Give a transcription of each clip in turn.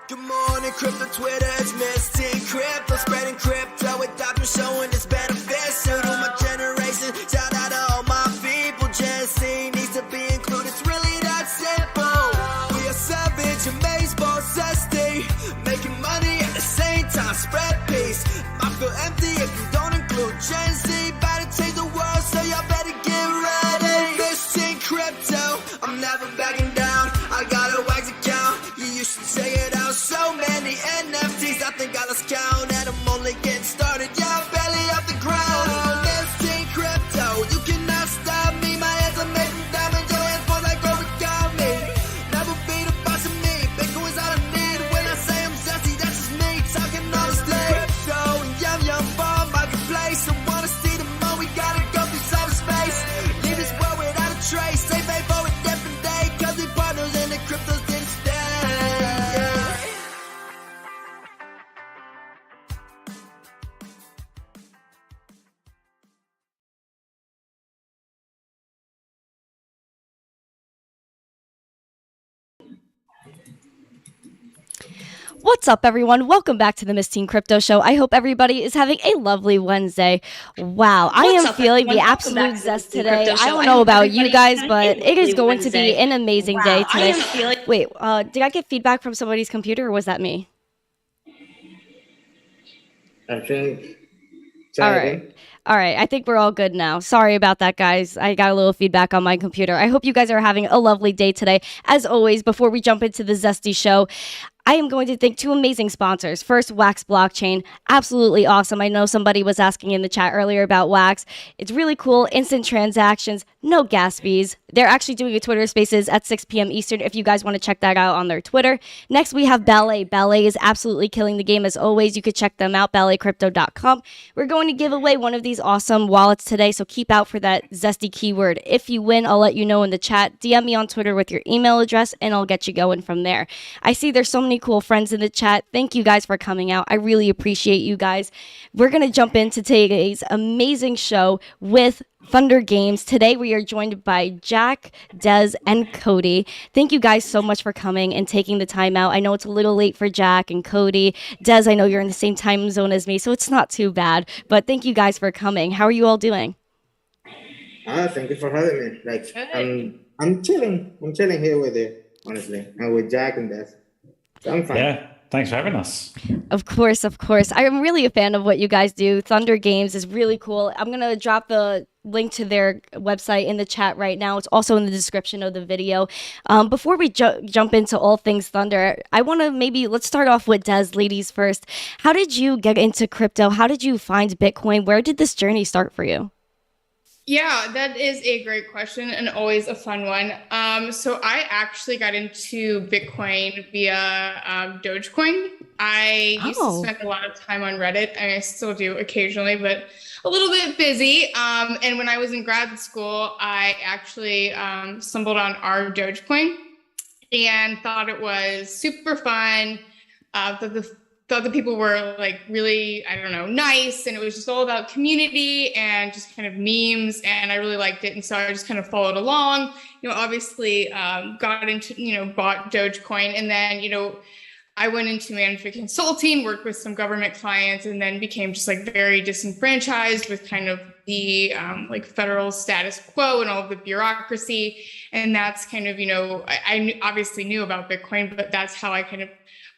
Good morning, crypto Twitter, it's Mr. Crypto, spreading crypto with doctors showing its benefits. So to my generation, shout out to all my people. Jesse needs to be included, it's really that simple. We are savage, amazed, boss SD, making money at the same time, spread peace. I feel empty if you don't include Gen Z. About to change the world, so y'all better get ready. Mr. Crypto, I'm never backing down. I got a wax account, you should check it out. So many NFTs, I think I lost count, and I'm only getting started. Yeah, barely off the ground. Mr. Crypto, you cannot stop me. My hands are made from diamonds, your hands fall like origami. Never be the boss of me. Bitcoin's all I need. When I say I'm zesty, that's just me talking honestly. Crypto and yum bomb marketplace. I wanna see the more we gotta go through cyberspace. Leave this world without a trace. Stay faithful for a different day, cause we partners in the cryptos didn't stay. What's up, everyone? Welcome back to the Miss Teen Crypto Show. I hope everybody is having a lovely Wednesday. Wow, I am feeling the absolute zest today. I don't know about you guys, but it is going to be an amazing day today. Wait, did I get feedback from somebody's computer, or was that me? I think. All right. I think we're all good now. Sorry about that, guys. I got a little feedback on my computer. I hope you guys are having a lovely day today. As always, before we jump into the Zesty show, I am going to thank two amazing sponsors. First, Wax Blockchain. Absolutely awesome. I know somebody was asking in the chat earlier about Wax. It's really cool. Instant transactions, no gas fees. They're actually doing a Twitter Spaces at 6 p.m. Eastern if you guys want to check that out on their Twitter. Next, we have Ballet. Ballet is absolutely killing the game as always. You could check them out, balletcrypto.com. We're going to give away one of these awesome wallets today, so keep out for that zesty keyword. If you win, I'll let you know in the chat. DM me on Twitter with your email address, and I'll get you going from there. I see there's so many cool friends in the chat. Thank you guys for coming out. I really appreciate you guys. We're going to jump into today's amazing show with THNDR Games. Today we are joined by Jack, Des, and Cody. Thank you guys so much for coming and taking the time out. I know it's a little late for Jack and Cody. Des, I know you're in the same time zone as me, so it's not too bad. But thank you guys for coming. How are you all doing? Thank you for having me. I'm chilling. I'm chilling here with you, honestly, and with Jack and Des. So I'm fine. Yeah, thanks for having us. Of course. I'm really a fan of what you guys do. THNDR Games is really cool. I'm going to drop the link to their website in the chat right now. It's also in the description of the video. Before we jump into all things THNDR, I want to let's start off with Des, ladies first. How did you get into crypto? How did you find Bitcoin? Where did this journey start for you? Yeah, that is a great question and always a fun one. So I actually got into Bitcoin via Dogecoin. I used to spend a lot of time on Reddit. I still do occasionally, but a little bit busy. And when I was in grad school, I actually stumbled on our Dogecoin and thought it was super fun. Thought the people were like really, I don't know, nice. And it was just all about community and just kind of memes. And I really liked it. And so I just kind of followed along, obviously got into, bought Dogecoin. And then, I went into management consulting, worked with some government clients, and then became just like very disenfranchised with kind of the like federal status quo and all of the bureaucracy. And that's kind of, I obviously knew about Bitcoin, but that's how I kind of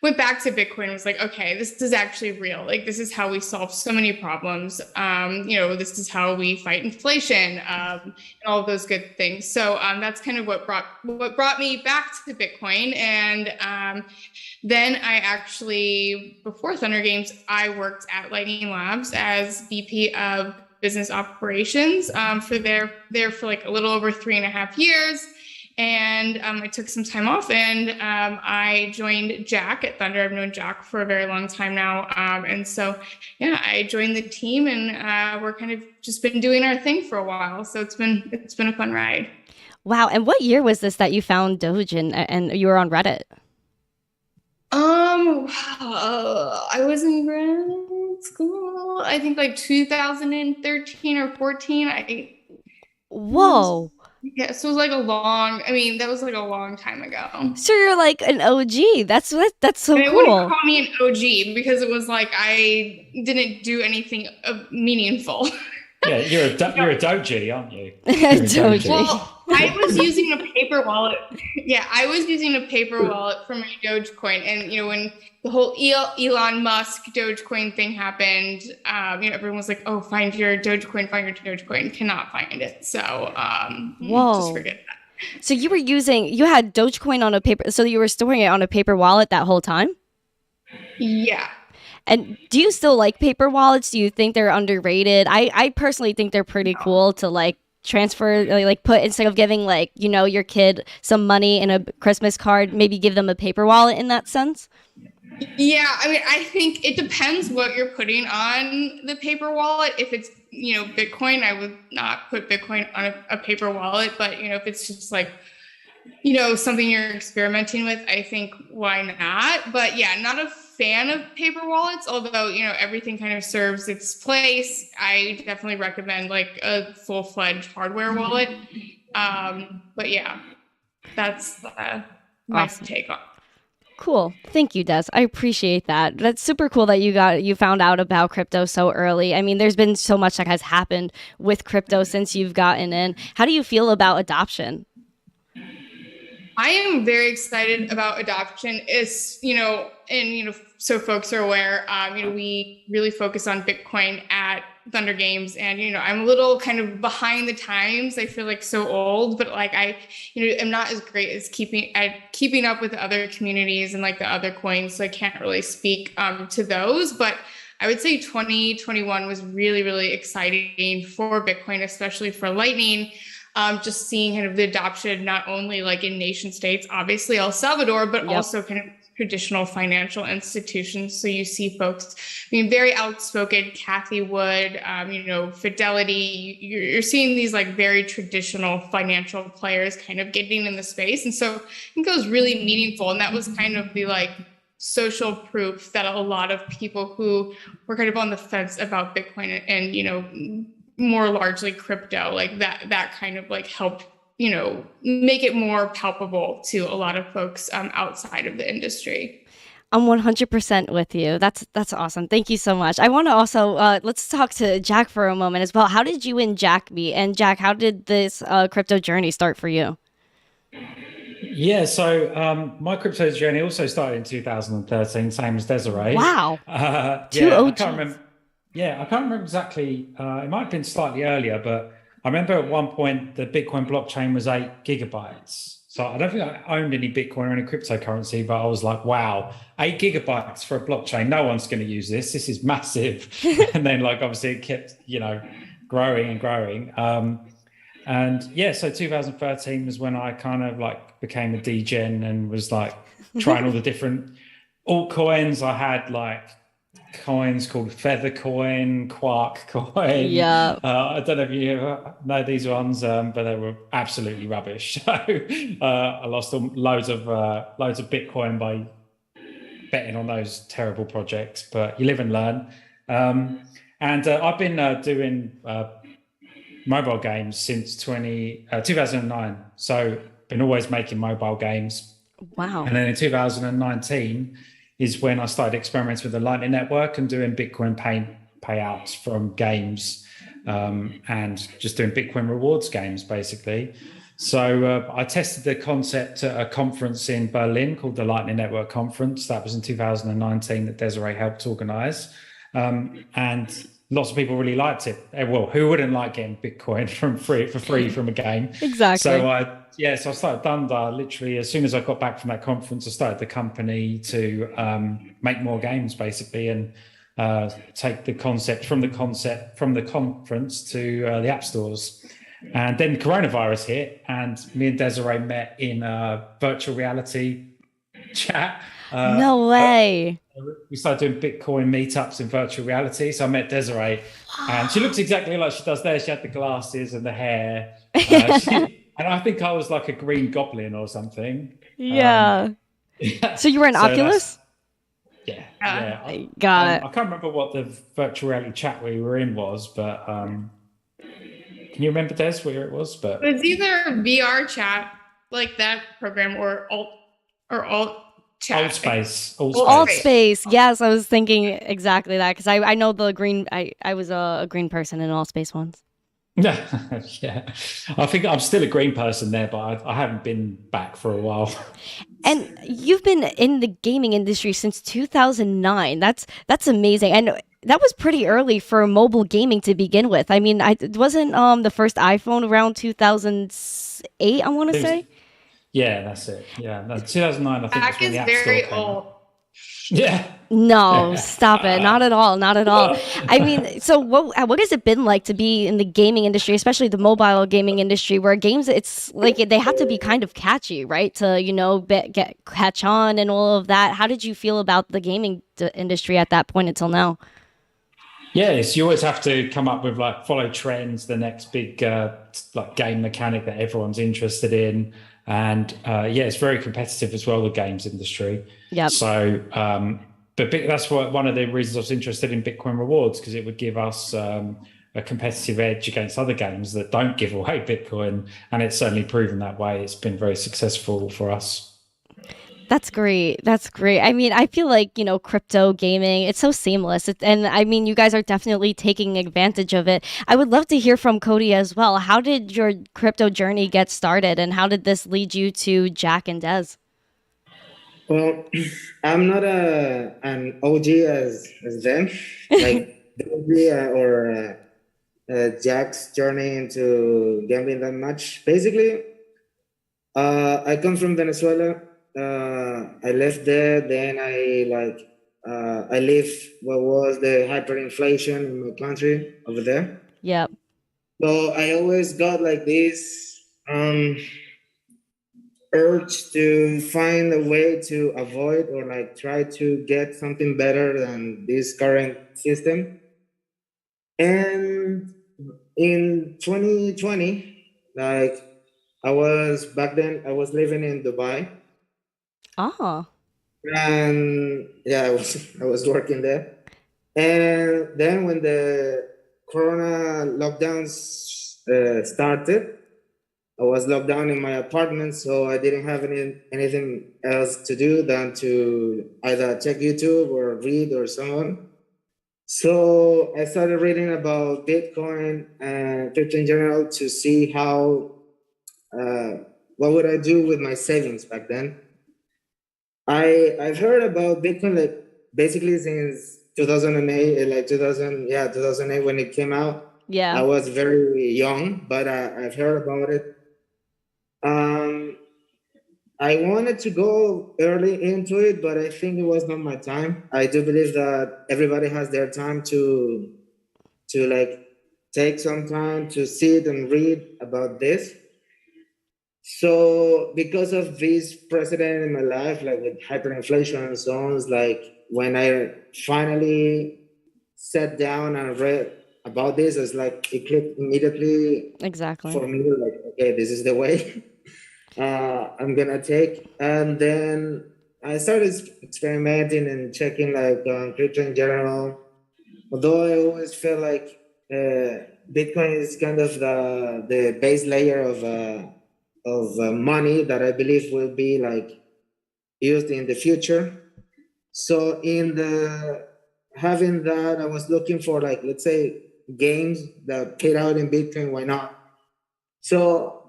went back to Bitcoin and was like, okay, this is actually real. Like, this is how we solve so many problems. This is how we fight inflation and all of those good things. So that's kind of what brought me back to Bitcoin. And then I actually, before THNDR Games, I worked at Lightning Labs as VP of Business Operations for there for like a little over 3.5 years. And I took some time off and I joined Jack at THNDR. I've known Jack for a very long time now. And so, yeah, I joined the team and we're kind of just been doing our thing for a while. So it's been a fun ride. Wow. And what year was this that you found Doge and you were on Reddit? I was in grad school, I think like 2013 or 14. Whoa. Yeah, so it was like that was like a long time ago. So you're like an OG. That's so And they wouldn't cool. call me an OG because it was like I didn't do anything meaningful. Yeah, you're a doji, aren't you? Doji. Well, I was using a paper wallet. Yeah, I was using a paper wallet for my Dogecoin, and when the whole Elon Musk Dogecoin thing happened, everyone was like, "Oh, find your Dogecoin, find your Dogecoin." Cannot find it, so just forget that. So you had Dogecoin on a paper, so you were storing it on a paper wallet that whole time? Yeah. And do you still like paper wallets? Do you think they're underrated? I personally think they're pretty cool to like transfer, like put, instead of giving like, your kid some money in a Christmas card, maybe give them a paper wallet in that sense. Yeah, I think it depends what you're putting on the paper wallet. If it's, Bitcoin, I would not put Bitcoin on a paper wallet. But, if it's just like, something you're experimenting with, I think why not? But yeah, not a fan of paper wallets, although, everything kind of serves its place. I definitely recommend like a full-fledged hardware wallet. But yeah, that's my take on it. Cool. Thank you, Des. I appreciate that. That's super cool that you found out about crypto so early. I mean, there's been so much that has happened with crypto since you've gotten in. How do you feel about adoption? I am very excited about adoption. Is so folks are aware. We really focus on Bitcoin at THNDR Games, and I'm a little kind of behind the times. I feel like so old, but like I am not as great as keeping up with the other communities and like the other coins. So I can't really speak to those, but I would say 2021 was really, really exciting for Bitcoin, especially for Lightning. Just seeing kind of the adoption, not only like in nation states, obviously El Salvador, but also kind of traditional financial institutions. So you see folks being very outspoken, Kathy Wood, Fidelity. You're seeing these like very traditional financial players kind of getting in the space. And so I think it was really meaningful. And that was kind of the like social proof that a lot of people who were kind of on the fence about Bitcoin and more largely crypto, like that kind of like helped, make it more palpable to a lot of folks outside of the industry. I'm 100% with you. That's awesome. Thank you so much. I want to also, let's talk to Jack for a moment as well. How did you and Jack meet? And Jack, how did this crypto journey start for you? Yeah, so my crypto journey also started in 2013, same as Desiree. Wow. Two OGs. I can't remember exactly. It might have been slightly earlier, but I remember at one point the Bitcoin blockchain was 8 gigabytes. So I don't think I owned any Bitcoin or any cryptocurrency, but I was like, wow, 8 gigabytes for a blockchain. No one's going to use this. This is massive. And then like, obviously it kept, growing and growing. So 2013 was when I kind of like became a degen and was like trying all the different altcoins. I had like coins called Feather Coin, Quark Coin. Yeah. I don't know if you know these ones, but they were absolutely rubbish. So I lost loads of Bitcoin by betting on those terrible projects. But you live and learn. I've been doing mobile games since 2009. So been always making mobile games. Wow. And then in 2019 is when I started experimenting with the Lightning Network and doing Bitcoin payouts from games and just doing Bitcoin rewards games, basically. So I tested the concept at a conference in Berlin called the Lightning Network Conference. That was in 2019 that Desiree helped organize. And lots of people really liked it. Well, who wouldn't like getting Bitcoin for free from a game? Exactly. So I started THNDR literally as soon as I got back from that conference. I started the company to make more games, basically, and take the concept from the conference to the app stores. And then coronavirus hit, and me and Desiree met in a virtual reality chat. No way. We started doing Bitcoin meetups in virtual reality. So I met Desiree, and she looks exactly like she does there. She had the glasses and the hair. And I think I was like a green goblin or something. Yeah. So you were an Oculus? Yeah. I got it. I can't remember what the virtual reality chat we were in was, but Can you remember, Des, where it was? But it's either VR chat, like that program, or alt chat. Altspace. Yes, I was thinking exactly that because I know the green. I was a green person in Altspace once. Yeah, I think I'm still a green person there, but I haven't been back for a while. And you've been in the gaming industry since 2009. That's amazing, and that was pretty early for mobile gaming to begin with. I mean, wasn't the first iPhone around 2008? I want to say. Yeah, that's it. Yeah, no, 2009. I think That was when the App is Store very came old. out. Yeah. No, stop it. Not at all. Not at all. I mean, so what has it been like to be in the gaming industry, especially the mobile gaming industry, where games, it's like they have to be kind of catchy, right? To, catch on and all of that. How did you feel about the gaming industry at that point until now? Yes, you always have to come up with follow trends, the next big game mechanic that everyone's interested in. And it's very competitive as well, the games industry. Yeah. So but that's one of the reasons I was interested in Bitcoin rewards, because it would give us a competitive edge against other games that don't give away Bitcoin. And it's certainly proven that way. It's been very successful for us. That's great. That's great. I mean, I feel like, crypto gaming, it's so seamless. And I mean, you guys are definitely taking advantage of it. I would love to hear from Cody as well. How did your crypto journey get started, and how did this lead you to Jack and Des? Well, I'm not an OG as them, like the OG or Jack's journey into gambling that much. Basically, I come from Venezuela. I left there. Then I live what was the hyperinflation in my country over there. Yep. So I always got like this urge to find a way to avoid or try to get something better than this current system. And in 2020, I was living in Dubai. Oh. And I was working there. And then when the Corona lockdowns started, I was locked down in my apartment, so I didn't have anything else to do than to either check YouTube or read or so on. So I started reading about Bitcoin and crypto in general to see what would I do with my savings back then. I've heard about Bitcoin basically since 2008, 2008 when it came out. Yeah. I was very young, but I've heard about it. I wanted to go early into it, but I think it was not my time. I do believe that everybody has their time to take some time to sit and read about this. So because of this precedent in my life, with hyperinflation and so on, when I finally sat down and read about this, it's it clicked immediately. Exactly. For me, okay, this is the way I'm gonna take. And then I started experimenting and checking on crypto in general. Although I always feel like Bitcoin is kind of the base layer of money that I believe will be used in the future. So having that, I was looking for let's say games that paid out in Bitcoin. Why not? So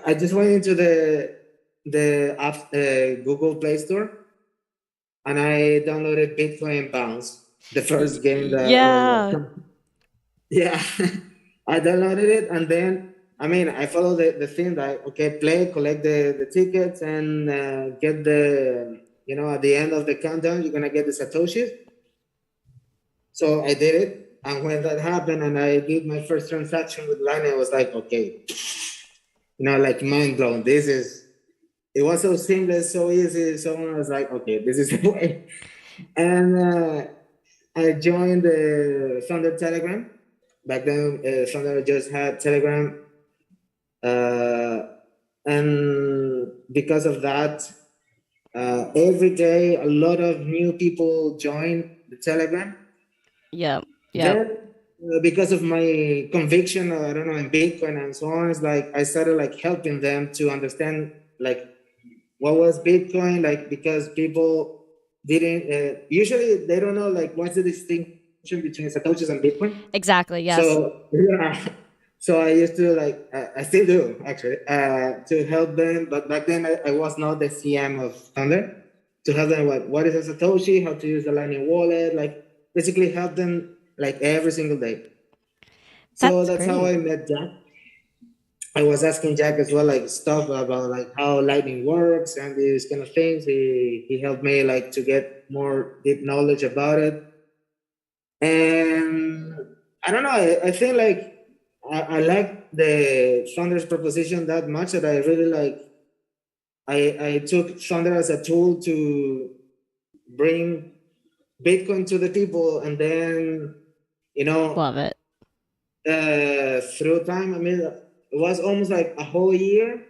I just went into the app, Google Play Store, and I downloaded Bitcoin Bounce, the first game that. Yeah, I downloaded it, and then I followed the thing that play, collect the tickets, and get the at the end of the countdown you're gonna get the satoshis. So I did it, and when that happened, and I did my first transaction with Line, I was okay. Mind blown. It was so seamless, so easy. So I was okay, this is the way. And I joined the THNDR Telegram. Back then, THNDR just had Telegram. And because of that, every day, a lot of new people join the Telegram. Yeah. Then because of my conviction, I don't know, in Bitcoin and so on, it's like I started like helping them to understand like what was Bitcoin, like because people didn't usually they don't know like what's the distinction between Satoshis and Bitcoin. Exactly. Yes. So yeah, so I used to like I still do actually to help them, but back then I was not the CM of Thunder to help them what is a Satoshi, how to use the Lightning wallet, like basically help them like every single day. So that's how I met Jack. I was asking Jack as well, like stuff about like how Lightning works and these kind of things. He helped me like to get more deep knowledge about it. And I don't know, I think like I like the Thunder's proposition that much that I really like. I took Thunder as a tool to bring Bitcoin to the people, and then love it. Through time, I mean, it was almost like a whole year.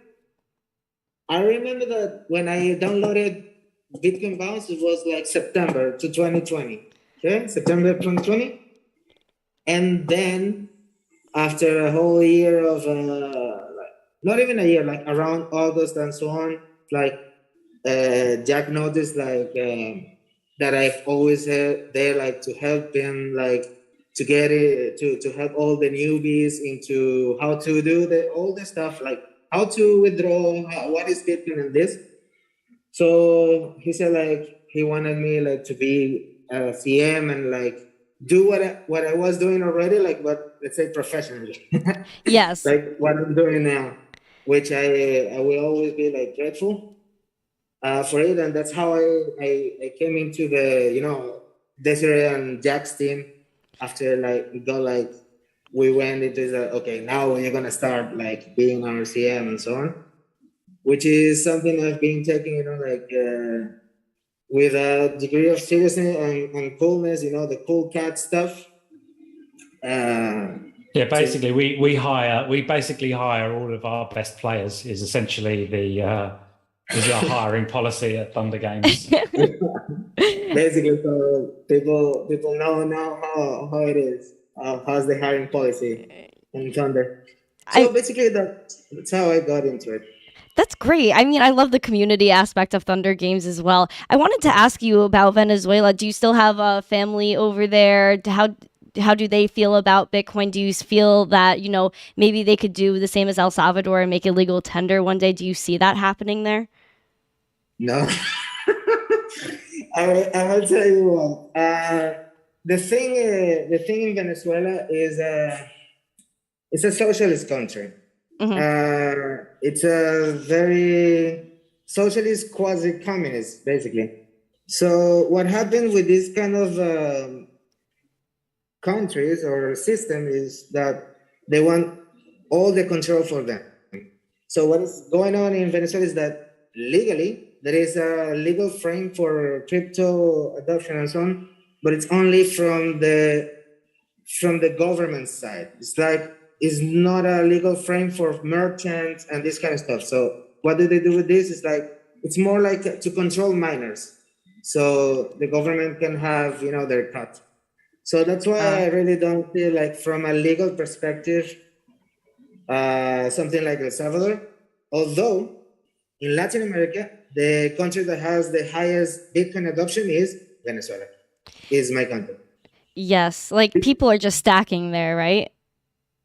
I remember that when I downloaded Bitcoin Bounce, it was like September to 2020. Okay, September 2020. And then after a whole year of, not even a year, like around August and so on, like Jack noticed like that I've always had there like to help him like to get it to help all the newbies into how to do all the stuff like how to withdraw, what is Bitcoin and this. So he said like he wanted me like to be a CM and like do what I was doing already, like but let's say professionally. Yes. Like what I'm doing now, which I will always be like grateful for it, and that's how I came into the Desiree and Jack's team after like we went into the okay, now you're gonna start like being our CM and so on, which is something I've been taking like with a degree of seriousness and coolness, the cool cat stuff. Yeah, basically we basically hire all of our best players is essentially the is our hiring policy at Thunder Games. Basically, so people know now how it is. How's the hiring policy in Thunder? So basically, that's how I got into it. That's great. I mean, I love the community aspect of Thunder Games as well. I wanted to ask you about Venezuela. Do you still have a family over there? How do they feel about Bitcoin? Do you feel that, maybe they could do the same as El Salvador and make illegal tender one day? Do you see that happening there? No. I will tell you what. The thing in Venezuela is it's a socialist country. Mm-hmm. It's a very socialist quasi-communist, basically. So what happened with this kind of countries or system is that they want all the control for them. So what is going on in Venezuela is that legally there is a legal frame for crypto adoption and so on, but it's only from the government side. It's not a legal frame for merchants and this kind of stuff. So what do they do with this? It's more like to control miners, so the government can have their cut. So that's why I really don't feel like from a legal perspective, something like El Salvador. Although in Latin America, the country that has the highest Bitcoin adoption is Venezuela, is my country. Yes, like people are just stacking there, right?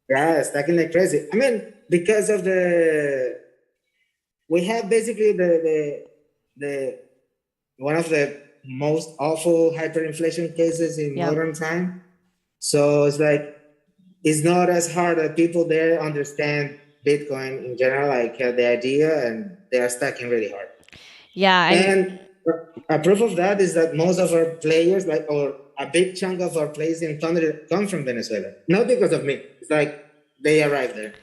Yeah, stacking like crazy. I mean, because of we have basically the one of the most awful hyperinflation cases in modern time. So it's not as hard that people there understand Bitcoin in general, like the idea, and they are stacking really hard. Yeah. And a proof of that is that most of our players, or a big chunk of our players in Thunder come from Venezuela. Not because of me. It's like they arrived there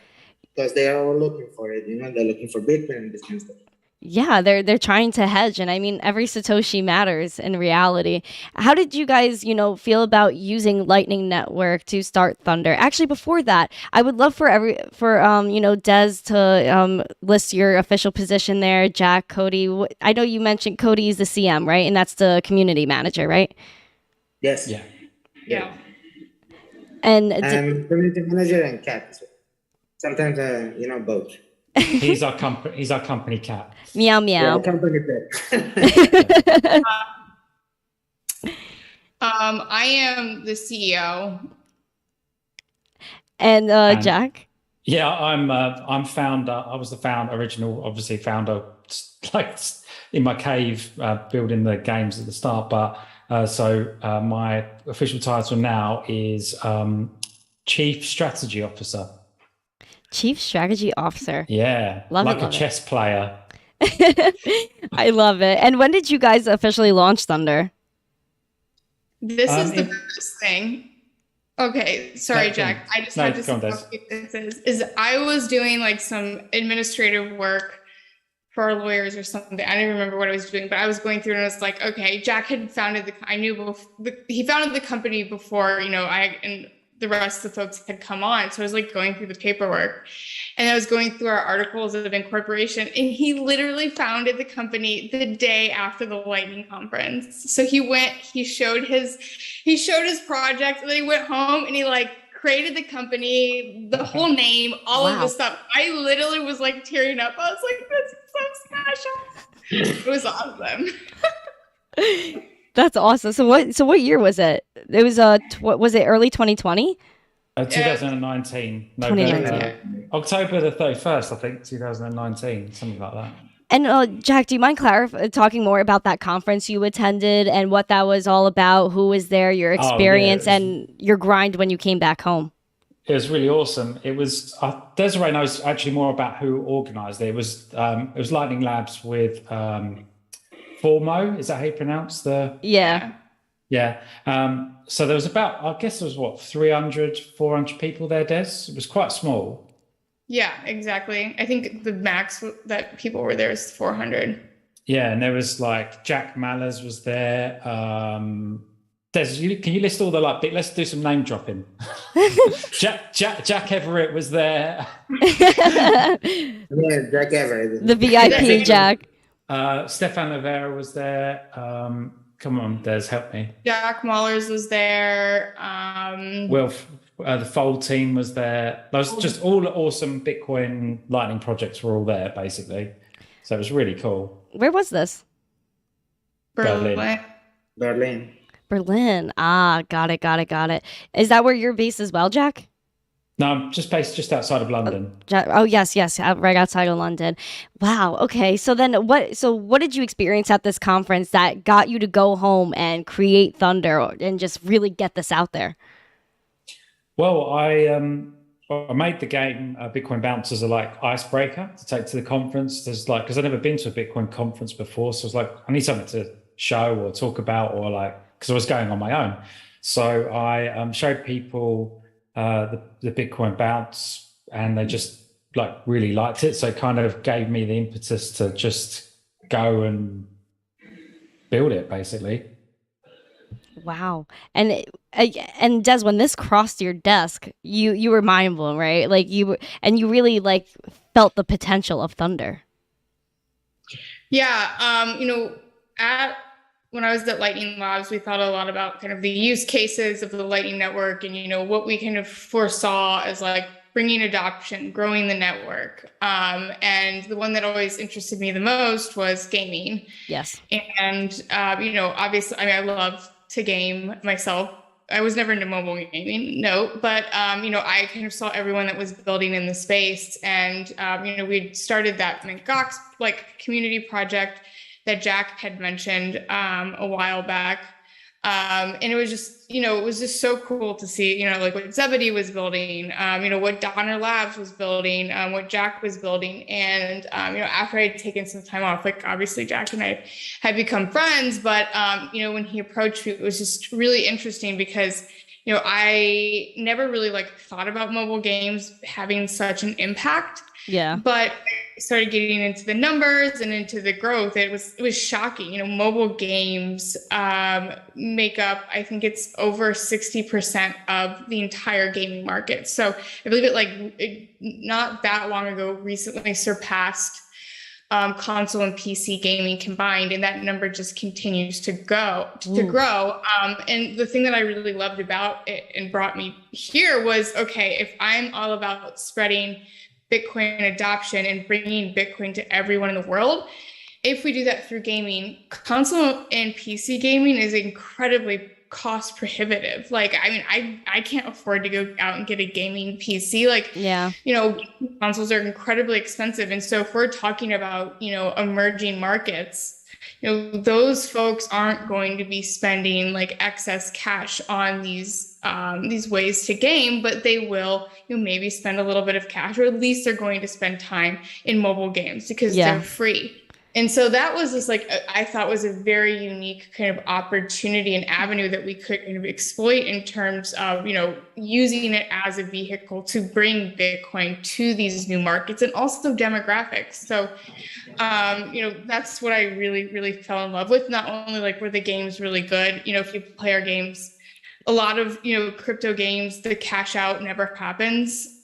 because they are all looking for it. They're looking for Bitcoin and this kind of stuff. Yeah, they're trying to hedge, and I mean every Satoshi matters in reality. How did you guys, feel about using Lightning Network to start Thunder? Actually, before that, I would love for Des to list your official position there. Jack, Cody. I know you mentioned Cody is the CM, right? And that's the community manager, right? Yes. Yeah. And community manager and cat. Sometimes, both. He's our company cat. Meow meow. Yeah, company pet. I am the CEO. And Jack? Yeah, I'm founder. I was the original, obviously founder, like in my cave, building the games at the start. But so my official title now is Chief Strategy Officer. Chief Strategy Officer. Yeah, love a chess player. I love it. And when did you guys officially launch Thunder? This is the best thing. Okay, sorry, Jack. I just had to say what this is I was doing like some administrative work for our lawyers or something. I don't remember what I was doing, but I was going through and I was like, okay, Jack had founded he founded the company before, and the rest of the folks had come on. So I was like going through the paperwork and I was going through our articles of incorporation, and he literally founded the company the day after the Lightning conference. So he showed his project, and then he went home and he like created the company, the whole name, all of this stuff. I literally was like tearing up. I was like, this is so special. It was awesome. That's awesome. So what year was it? It was was it early 2020? 2019. October the 31st, I think, 2019, something like that. And Jack, do you mind talking more about that conference you attended and what that was all about? Who was there, your experience, and your grind when you came back home? It was really awesome. It was Desiree knows actually more about who organised it. It was Lightning Labs with Formo. Is that how you pronounce the? Yeah. Yeah. So there was about, I guess there was 300, 400 people there, Des? It was quite small. Yeah, exactly. I think the max that people were there is 400. Yeah, and there was like Jack Mallers was there. Des, can you list all the let's do some name dropping. Jack Everett was there. Yeah, Jack Everett. The VIP Jack. Stefan Rivera was there. Come on, Des, help me. Jack Mahlers was there. The Fold team was there. Those just all awesome Bitcoin Lightning projects were all there, basically. So it was really cool. Where was this? Berlin. Ah, got it. Is that where you're based as well, Jack? No, I'm just based just outside of London. Yes, right outside of London. Wow. Okay. So then what did you experience at this conference that got you to go home and create Thunder and just really get this out there? Well, I made the game Bitcoin Bounce as a icebreaker to take to the conference. Because I've never been to a Bitcoin conference before, so I was like, I need something to show or talk about, or because I was going on my own. So I showed people the Bitcoin Bounce, and they just really liked it. So it kind of gave me the impetus to just go and build it, basically. Wow. And Des, when this crossed your desk, you were mind blown, right? You really felt the potential of Thunder. Yeah. When I was at Lightning Labs, we thought a lot about kind of the use cases of the Lightning Network and, what we kind of foresaw as bringing adoption, growing the network. And the one that always interested me the most was gaming. Yes. And, obviously, I love to game myself. I was never into mobile gaming, but I kind of saw everyone that was building in the space. And, we'd started that Gox community project that Jack had mentioned a while back. And it was just so cool to see, what Zebedee was building, what Donner Labs was building, what Jack was building. And, after I'd taken some time off, obviously Jack and I had become friends, but, when he approached me, it was just really interesting because, I never really thought about mobile games having such an impact. Yeah. But I started getting into the numbers and into the growth. It was shocking. Mobile games make up, I think it's over 60% of the entire gaming market. So I believe it not that long ago recently surpassed console and PC gaming combined, and that number just continues to grow. And the thing that I really loved about it and brought me here was, okay, if I'm all about spreading Bitcoin adoption and bringing Bitcoin to everyone in the world, if we do that through gaming, console and PC gaming is incredibly cost prohibitive. Like, I mean, I can't afford to go out and get a gaming PC. Like, you know, consoles are incredibly expensive. And so if we're talking about, you know, emerging markets, you know, those folks aren't going to be spending like excess cash on these ways to game, but they will, you know, maybe spend a little bit of cash, or at least they're going to spend time in mobile games because they're free. And so that was just like, I thought was a very unique kind of opportunity and avenue that we could kind of exploit in terms of, you know, using it as a vehicle to bring Bitcoin to these new markets and also demographics. So, you know, that's what I really, really fell in love with. Not only like were the games really good, you know, if you play our games, a lot of, you know, crypto games, the cash out never happens,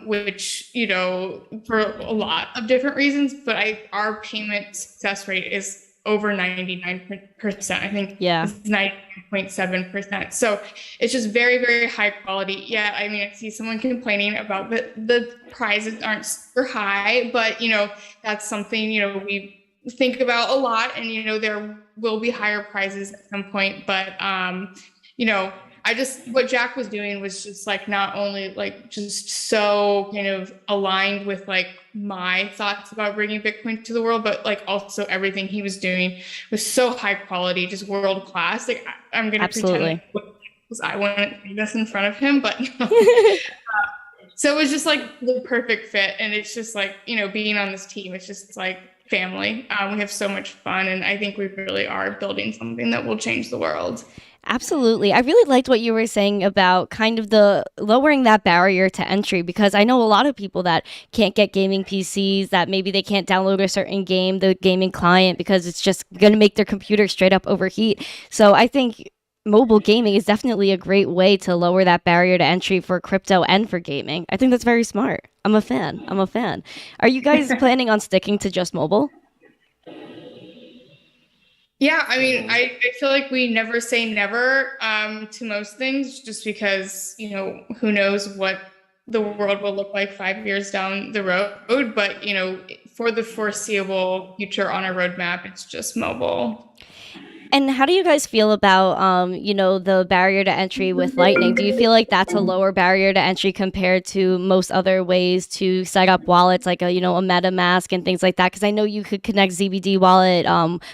which, you know, for a lot of different reasons, but our payment success rate is over 99%. I think it's 99.7%. So it's just very, very high quality. Yeah, I mean, I see someone complaining about the prizes aren't super high, but, you know, that's something, you know, we think about a lot, and, you know, there will be higher prizes at some point, but, you know, what Jack was doing was just like, not only like just so kind of aligned with like my thoughts about bringing Bitcoin to the world, but like also everything he was doing was so high quality, just world class. Like, I'm going to pretend like I wouldn't do this in front of him, but no. So it was just like the perfect fit. And it's just like, you know, being on this team, it's just like family. We have so much fun, and I think we really are building something that will change the world. Absolutely. I really liked what you were saying about kind of the lowering that barrier to entry, because I know a lot of people that can't get gaming PCs, that maybe they can't download a certain game, the gaming client, because it's just going to make their computer straight up overheat. So I think mobile gaming is definitely a great way to lower that barrier to entry for crypto and for gaming. I think that's very smart. I'm a fan. Are you guys planning on sticking to just mobile? Yeah, I mean, I feel like we never say never to most things, just because, you know, who knows what the world will look like 5 years down the road. But, you know, for the foreseeable future on our roadmap, it's just mobile. And how do you guys feel about, you know, the barrier to entry with Lightning? Do you feel like that's a lower barrier to entry compared to most other ways to set up wallets, like a MetaMask and things like that? Because I know you could connect ZBD wallet,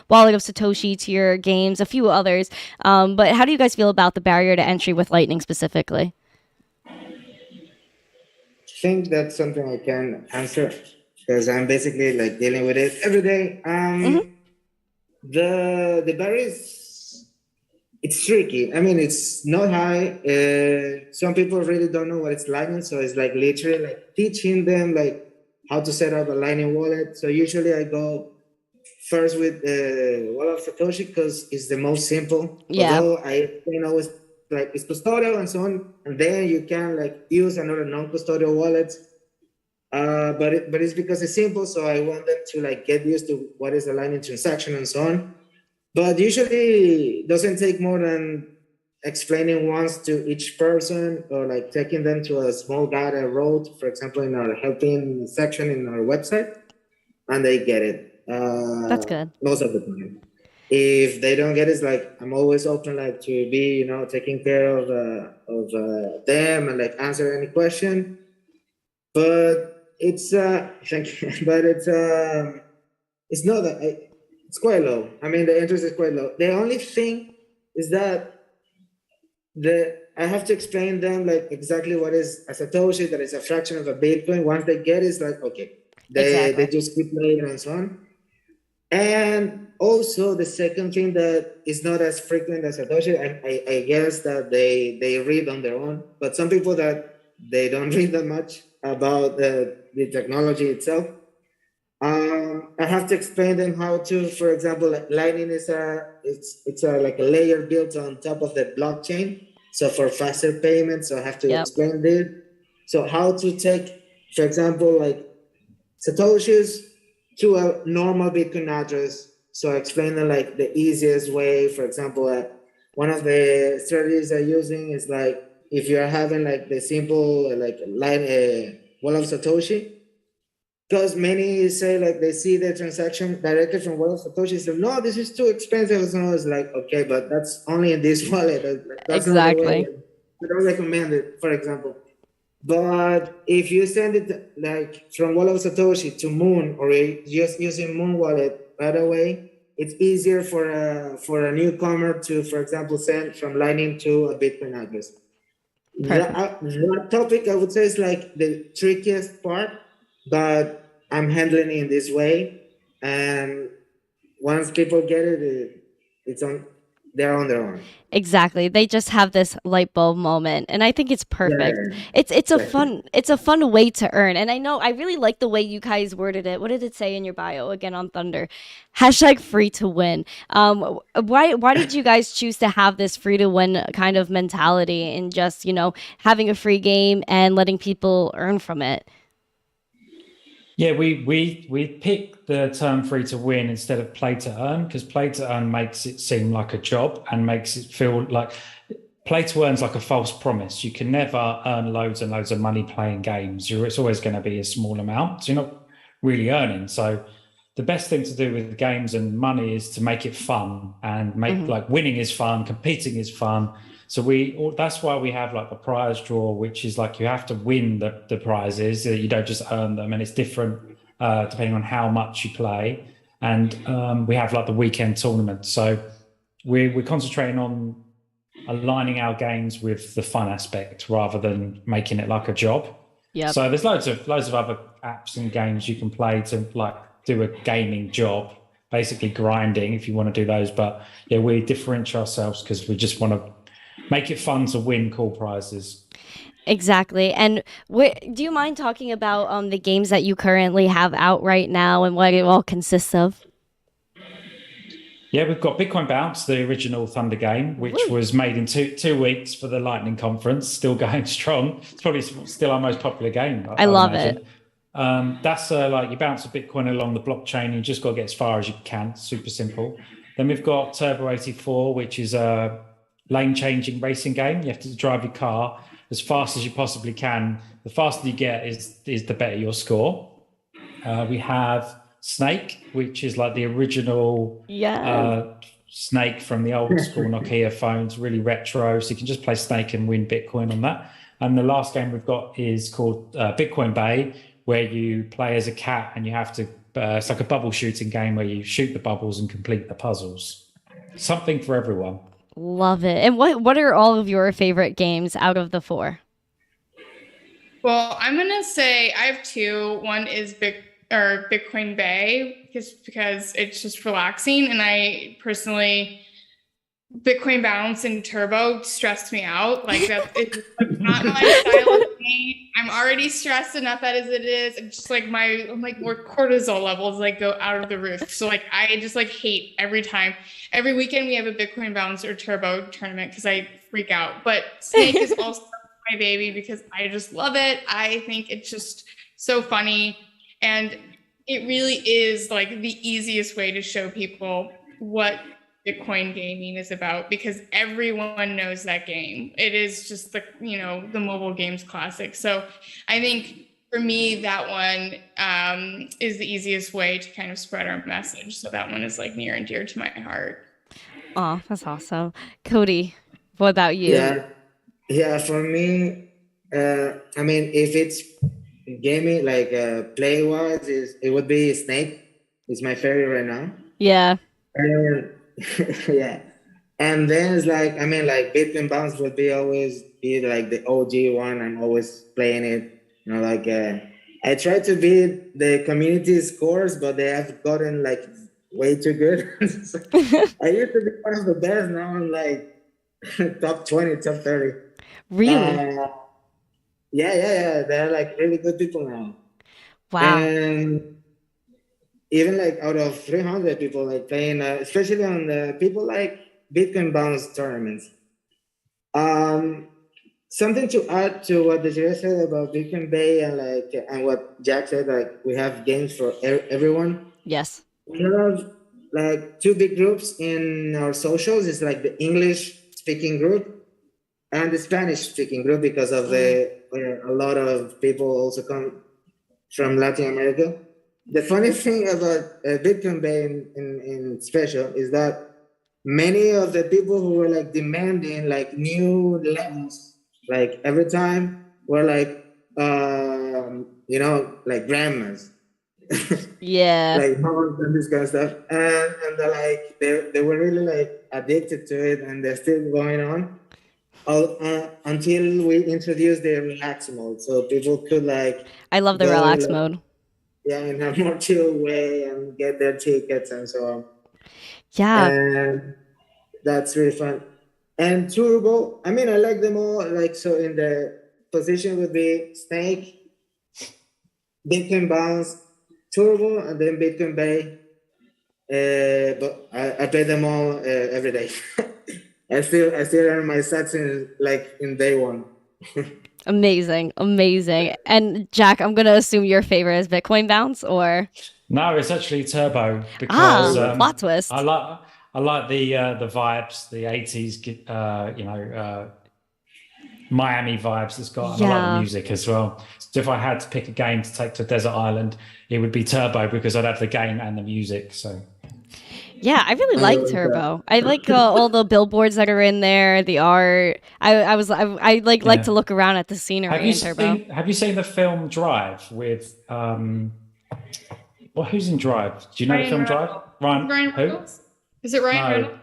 Wallet of Satoshi to your games, a few others. But how do you guys feel about the barrier to entry with Lightning specifically? I think that's something I can answer, because I'm basically like dealing with it every day. The barrier it's tricky. I mean, it's not high. Some people really don't know what it's Lightning, so it's like literally like teaching them like how to set up a Lightning wallet. So usually I go first with the Wallet of Satoshi because it's the most simple. Although I always like it's custodial and so on, and then you can like use another non-custodial wallet. But it's because it's simple, so I want them to like get used to what is a Lightning transaction and so on. But usually it doesn't take more than explaining once to each person, or like taking them to a small guide I wrote, for example, in our helping section in our website, and they get it. That's good. Most of the time. If they don't get it, it's like I'm always open, like to be, taking care of them and like answer any question. But it's thank you. But it's not that it's quite low. I mean, the interest is quite low. The only thing is that I have to explain them like exactly what is a Satoshi, that is a fraction of a Bitcoin. Once they get it, it's like okay, they just keep playing and so on. And also the second thing that is not as frequent as Satoshi, I guess that they read on their own, but some people that they don't read that much about the technology itself. I have to explain them how to, for example, like Lightning is it's like a layer built on top of the blockchain. So for faster payments, so I have to explain this. So how to take, for example, like Satoshis, to a normal Bitcoin address. So I explain like the easiest way. For example, one of the strategies I'm using is like if you're having like the simple like line wall of Satoshi, because many say like they see the transaction directly from wall of Satoshi. So no, this is too expensive. So it's like okay, but that's only in this wallet. That's not the way. Exactly. I don't recommend it, for example. But if you send it like from Wall of Satoshi to Moon, or just using Moon Wallet right away, it's easier for a newcomer to, for example, send from Lightning to a Bitcoin address. That topic, I would say, is like the trickiest part, but I'm handling it in this way. And once people get it, it's on. They're on their own. Exactly. They just have this light bulb moment, and I think it's perfect. Yeah. It's a fun way to earn. And I know I really like the way you guys worded it. What did it say in your bio again on Thunder? Hashtag free to win. Why did you guys choose to have this free to win kind of mentality and just, having a free game and letting people earn from it? Yeah, we picked the term free to win instead of play to earn, because play to earn makes it seem like a job and makes it feel like play to earn's like a false promise. You can never earn loads and loads of money playing games. It's always going to be a small amount. So you're not really earning. So the best thing to do with games and money is to make it fun and make like winning is fun, competing is fun. So that's why we have like the prize draw, which is like you have to win the prizes. You don't just earn them, and it's different depending on how much you play. And we have like the weekend tournament. So we're concentrating on aligning our games with the fun aspect rather than making it like a job. Yeah. So there's loads of other apps and games you can play to like do a gaming job, basically grinding if you want to do those. But yeah, we differentiate ourselves because we just want to make it fun to win cool prizes. Exactly. And do you mind talking about the games that you currently have out right now and what it all consists of? Yeah, we've got Bitcoin Bounce, the original Thunder game, which was made in two weeks for the Lightning Conference, still going strong. It's probably still our most popular game. I love it. That's like you bounce a Bitcoin along the blockchain. You just got to get as far as you can. Super simple. Then we've got Turbo 84, which is a lane-changing racing game. You have to drive your car as fast as you possibly can. The faster you get is the better your score. We have Snake, which is like the original Snake from the old school Nokia phones, really retro. So you can just play Snake and win Bitcoin on that. And the last game we've got is called Bitcoin Bay, where you play as a cat and you have to, it's like a bubble shooting game where you shoot the bubbles and complete the puzzles. Something for everyone. Love it. And what are all of your favorite games out of the four? Well, I'm going to say I have two. One is Bitcoin Bay, just because it's just relaxing. And I personally, Bitcoin Bounce and Turbo stressed me out. Like it's not my style of game. I'm already stressed enough as it is. It's just like my more cortisol levels like go out of the roof. So like I just like hate every time. Every weekend we have a Bitcoin Bounce or Turbo tournament because I freak out. But Snake is also my baby because I just love it. I think it's just so funny. And it really is like the easiest way to show people what Bitcoin gaming is about, because everyone knows that game. It is just the mobile games classic. So I think for me, that one is the easiest way to kind of spread our message. So that one is like near and dear to my heart. Oh, that's awesome. Cody, what about you? Yeah, for me, I mean, if it's gaming, like play-wise, it would be Snake. It's my favorite right now. Yeah. Yeah. And then it's like, I mean, like Bitcoin Bounce would always be like the OG one. I'm always playing it. Like I try to beat the community scores, but they have gotten like way too good. So I used to be one of the best. Now I'm like top 20, top 30. Really? Yeah. They're like really good people now. Wow. And even like out of 300 people like playing, especially on the people like Bitcoin Bounce tournaments. something to add to what the Desiree said about Bitcoin Bay and what Jack said, like we have games for everyone. Yes. We have like two big groups in our socials. It's like the English speaking group and the Spanish speaking group because of a lot of people also come from Latin America. The funny thing about Bitcoin Bay in special is that many of the people who were like demanding like new levels, like every time were like, like grandmas. Yeah. Like moms and this kind of stuff. And they're like, they were really like addicted to it and they're still going on. Until we introduced the relax mode. So people could like, I love the go, relax like, mode. yeah, in a more chill way and get their tickets and so on. Yeah. And that's really fun. And Turbo, I mean, I like them all. Like, so in the position would be Snake, Bitcoin Bounce, Turbo, and then Bitcoin Bay. But I play them all every day. I still earn my sats in day one. Amazing. And Jack, I'm gonna assume your favorite is Bitcoin Bounce, or No, it's actually Turbo because plot twist. I like the vibes, the 80s, Miami vibes it's got, and I like the music as well. So if I had to pick a game to take to a desert island, it would be Turbo because I'd have the game and the music. So yeah, I really like Turbo. I like all the billboards that are in there, the art. I like to look around at the scenery in Turbo. Have you seen the film Drive with who's in Drive? Do you know the film Drive? Ryan Reynolds? Is it Ryan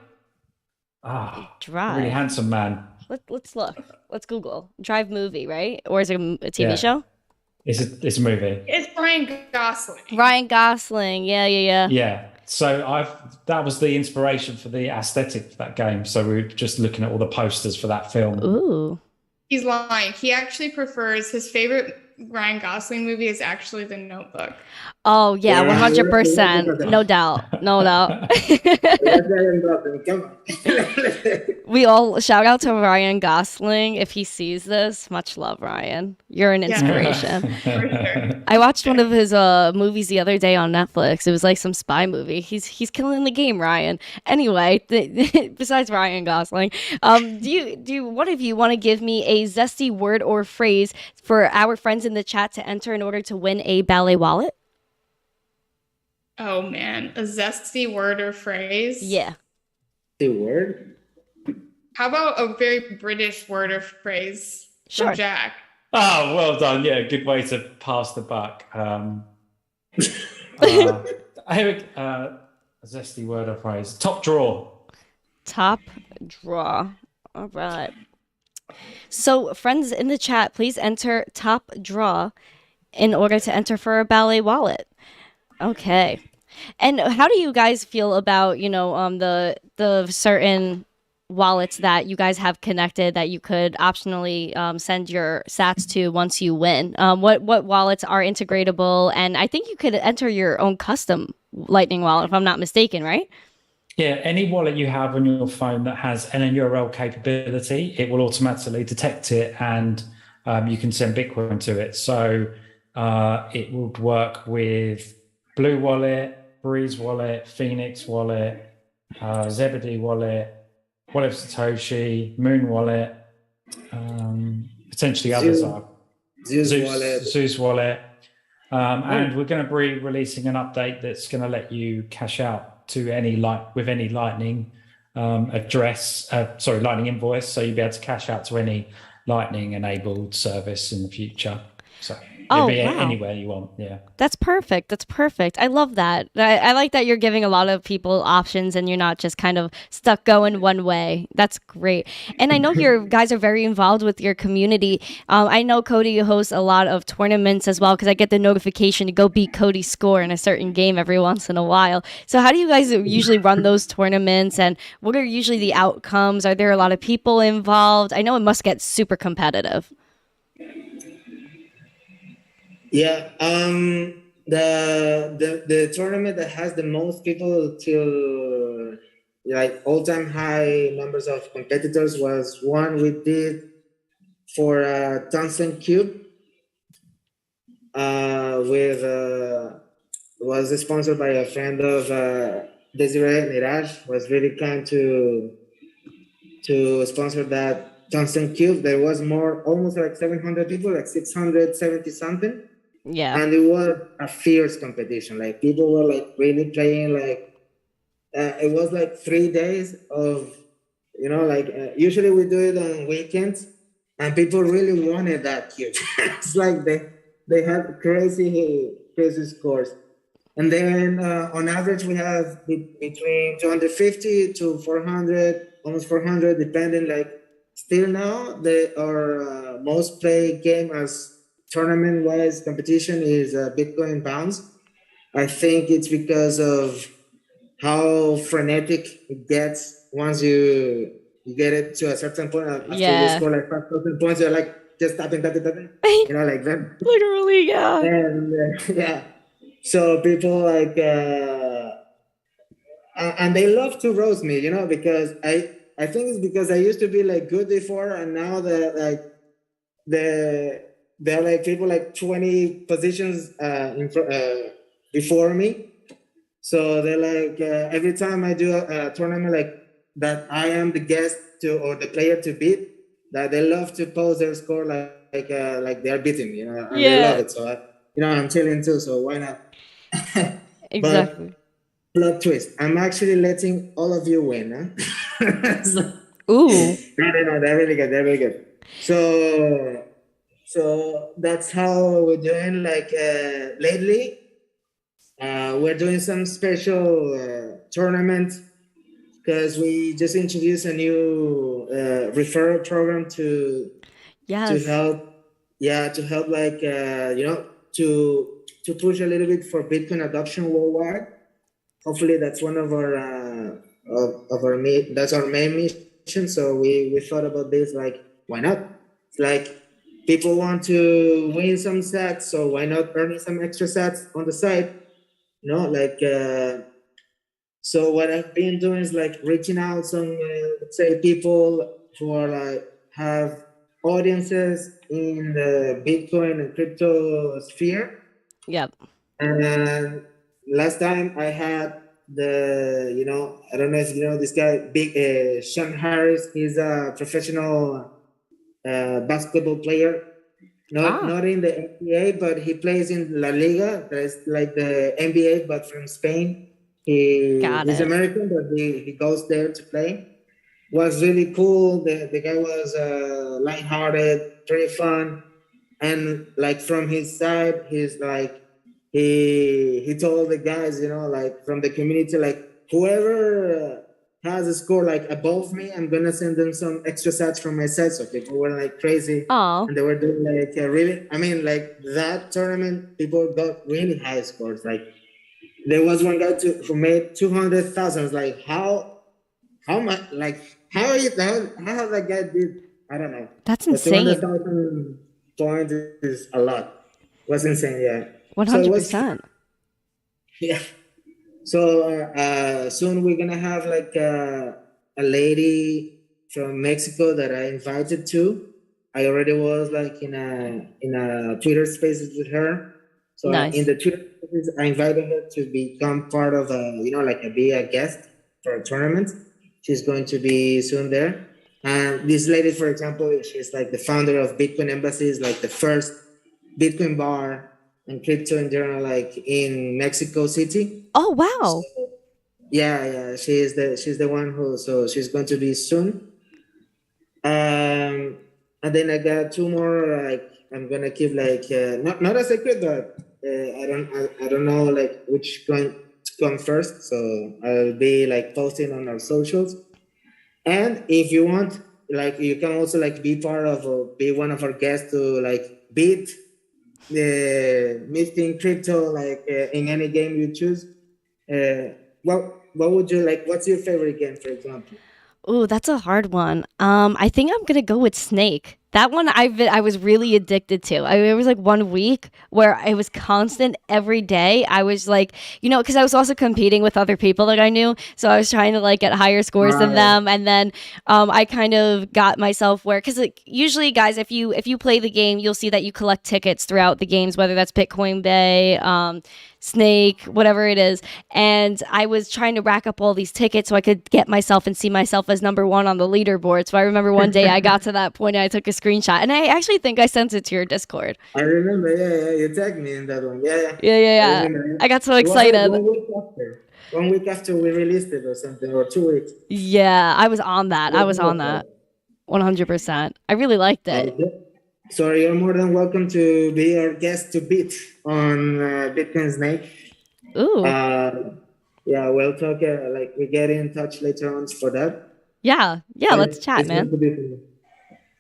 Reynolds? Drive. Really handsome man. Let's look. Let's Google Drive movie, right? Or is it a TV show? It's a movie. It's Ryan Gosling. Ryan Gosling. Yeah. Yeah. So that was the inspiration for the aesthetic for that game. So we were just looking at all the posters for that film. Ooh. He's lying. He actually prefers his favorite Ryan Gosling movie is actually The Notebook. Oh yeah, 100%. No doubt. We all shout out to Ryan Gosling if he sees this. Much love, Ryan. You're an inspiration. I watched one of his movies the other day on Netflix. It was like some spy movie. He's killing the game, Ryan. Anyway, besides Ryan Gosling, do you one of you want to give me a zesty word or phrase for our friends in the chat to enter in order to win a ballet wallet? Oh man, a zesty word or phrase? Yeah. The word? How about a very British word or phrase? Sure. From Jack. Oh, well done. Yeah, good way to pass the buck. A zesty word or phrase. Top draw. Top draw. All right. So, friends in the chat, please enter top draw in order to enter for a ballet wallet. Okay. And how do you guys feel about, the certain wallets that you guys have connected that you could optionally send your sats to once you win? What wallets are integratable? And I think you could enter your own custom Lightning wallet, if I'm not mistaken, right? Yeah, any wallet you have on your phone that has NNURL capability, it will automatically detect it and you can send Bitcoin to it. So it would work with Blue Wallet, Breeze Wallet, Phoenix Wallet, Zebedee Wallet, Wallet of Satoshi, Moon Wallet, potentially others are. Zeus Wallet. And we're going to be releasing an update that's going to let you cash out to any Lightning Lightning invoice. So you'll be able to cash out to any Lightning enabled service in the future. So it'll be anywhere you want. Yeah. That's perfect. I love that. I like that you're giving a lot of people options and you're not just kind of stuck going one way. That's great. And I know you guys are very involved with your community. I know Cody hosts a lot of tournaments as well because I get the notification to go beat Cody's score in a certain game every once in a while. So how do you guys usually run those tournaments and what are usually the outcomes? Are there a lot of people involved? I know it must get super competitive. Yeah, the tournament that has the most people till like all-time high numbers of competitors was one we did for Tungsten Cube. With was sponsored by a friend of Desiree Mirage. Was really kind to sponsor that Tungsten Cube. There was almost like 700 people, like 670 something. Yeah. And it was a fierce competition. Like people were like really playing. Like it was like 3 days of, usually we do it on weekends, and people really wanted that cube. It's like they had crazy scores. And then on average, we have between 250 to 400, almost 400, depending. Like still now, our most played game as tournament-wise competition is Bitcoin Bounce. I think it's because of how frenetic it gets once you get it to a certain point. After you score like 5,000 points, you're like just tapping, like that. Literally, yeah. And yeah. So people like, and they love to roast me, because I think it's because I used to be like good before, and now there are like people like 20 positions before me. So they're like, every time I do a tournament like that, I am the guest or the player to beat. That they love to post their score like they're beating, and they love it. So I'm chilling too. So why not? Exactly. But plot twist: I'm actually letting all of you win. Huh? Ooh. No, they're really good. They're really good. So that's how we're doing. Like lately, we're doing some special tournament because we just introduced a new referral program to help like to push a little bit for Bitcoin adoption worldwide. Hopefully, that's one of our that's our main mission. So we thought about this, like, why not? It's like people want to win some sats, so why not earning some extra sats on the side? So what I've been doing is like reaching out some, let's say, people who are like have audiences in the Bitcoin and crypto sphere. Yep. And last time I had I don't know if you know this guy, big Sean Harris. He's a professional basketball player. Not in the NBA, but he plays in La Liga. That's like the NBA, but from Spain. He's American, but he goes there to play. Was really cool. The guy was lighthearted, pretty fun, and like from his side, he's like he told the guys, like from the community, like whoever has a score like above me, I'm gonna send them some extra sats from my side. So people were like crazy. And they were doing like really, I mean, like that tournament, people got really high scores. Like there was one guy who made 200,000. Like how much? Like how that guy did? I don't know. That's insane. 200,000 points is a lot. It was insane, yeah. 100%. Yeah. So soon we're gonna have like a lady from Mexico that I invited to. I already was like in a Twitter Spaces with her. So nice. In the Twitter Spaces, I invited her to become part of be a guest for a tournament. She's going to be soon there. And this lady, for example, she's like the founder of Bitcoin Embassies, like the first Bitcoin bar and crypto in general, like in Mexico City. Oh wow! So, yeah, she's the one who. So she's going to be soon. And then I got two more. Like I'm gonna keep like not a secret, but I don't know like which going to come first. So I'll be like posting on our socials. And if you want, like you can also like be part of or be one of our guests to like beat the Mystic crypto like in any game you choose. What would you like? What's your favorite game, for example? Oh, that's a hard one. I think I'm gonna go with Snake. That one I was really addicted to. It was like 1 week where it was constant every day. I was like, because I was also competing with other people that I knew, so I was trying to like get higher scores than them, and then I kind of got myself where, because usually, guys, if you play the game, you'll see that you collect tickets throughout the games, whether that's Bitcoin Bay, Snake, whatever it is. And I was trying to rack up all these tickets so I could get myself and see myself as number one on the leaderboard. So I remember one day I got to that point and I took a screenshot. And I actually think I sent it to your Discord. I remember, yeah. You tagged me in that one. Yeah. Yeah. I got so excited. 1 week after we released it or something, or 2 weeks. Yeah, I was on that. 100%. I really liked it. Okay. So you're more than welcome to be our guest to beat on Bitcoin Snake. Ooh. Yeah, we'll talk. We get in touch later on for that. Yeah. Let's chat, man.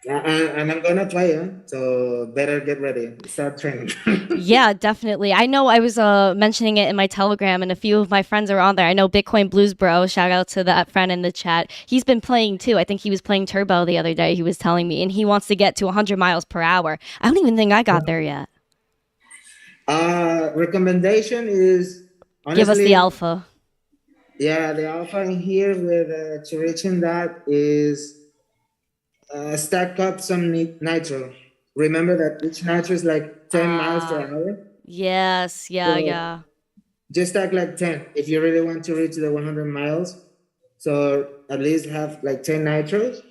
And I'm gonna play, so better get ready. Start training. Yeah, definitely. I know I was mentioning it in my Telegram, and a few of my friends are on there. I know Bitcoin Blues Bro, shout out to that friend in the chat. He's been playing too. I think he was playing Turbo the other day, he was telling me, and he wants to get to 100 miles per hour. I don't even think I got there yet. Recommendation is, honestly, give us the alpha. Yeah, the alpha in here with to reaching that is stack up some nitro. Remember that each nitro is like 10 miles per hour. Yes, yeah. Just stack like 10 if you really want to reach the 100 miles. So at least have like 10 nitros,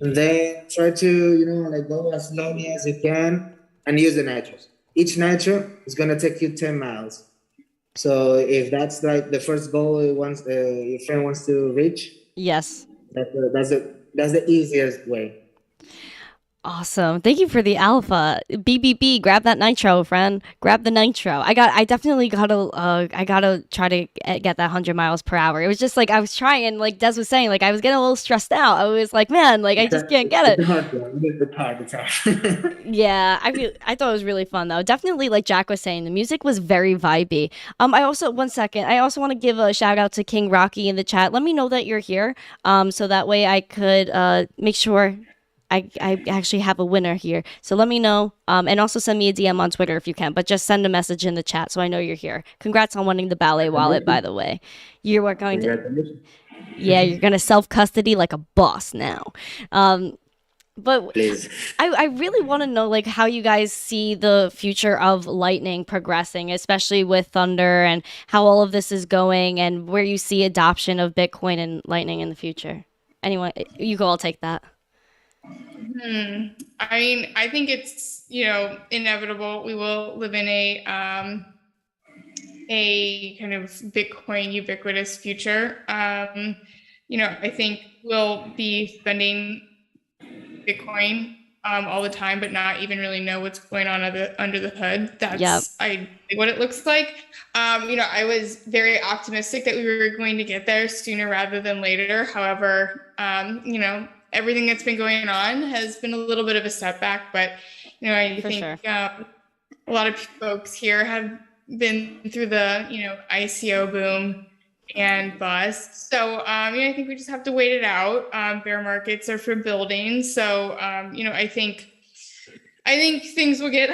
and then try to go as slowly as you can and use the nitros. Each nitro is gonna take you 10 miles. So if that's like the first goal your friend wants to reach, yes, that's the easiest way. Awesome. Thank you for the alpha. BBB, grab that nitro, friend. Grab the nitro. I definitely gotta try to get that 100 miles per hour. It was just like, I was trying, like Des was saying, like I was getting a little stressed out. I was like, man, like I just can't get it. It's hard. Yeah, I thought it was really fun though. Definitely, like Jack was saying, the music was very vibey. I also want to give a shout out to King Rocky in the chat. Let me know that you're here. So that way I could make sure I actually have a winner here. So let me know. And also send me a DM on Twitter if you can. But just send a message in the chat so I know you're here. Congrats on winning the ballet wallet, by the way. You are going to... Yeah, you're going to self-custody like a boss now. But please. I really want to know like how you guys see the future of Lightning progressing, especially with Thunder, and how all of this is going, and where you see adoption of Bitcoin and Lightning in the future. Anyone, you go, I'll take that. I mean, I think it's, inevitable. We will live in a kind of Bitcoin ubiquitous future. I think we'll be spending Bitcoin all the time, but not even really know what's going on under the hood. That's what it looks like. I was very optimistic that we were going to get there sooner rather than later. However, everything that's been going on has been a little bit of a setback, but I think a lot of folks here have been through the ICO boom and bust. So I think we just have to wait it out. Bear markets are for building, so I think things will get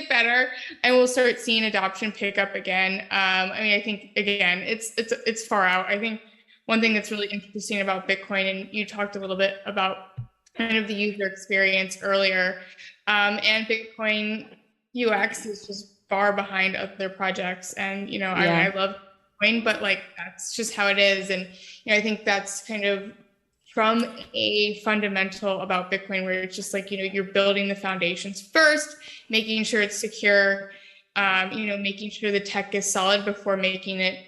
better, and we'll start seeing adoption pick up again. I think again it's far out. I think one thing that's really interesting about Bitcoin, and you talked a little bit about kind of the user experience earlier, and Bitcoin UX is just far behind other projects. And, I love Bitcoin, but like, that's just how it is. And, I think that's kind of from a fundamental about Bitcoin, where it's just like, you're building the foundations first, making sure it's secure, making sure the tech is solid before making it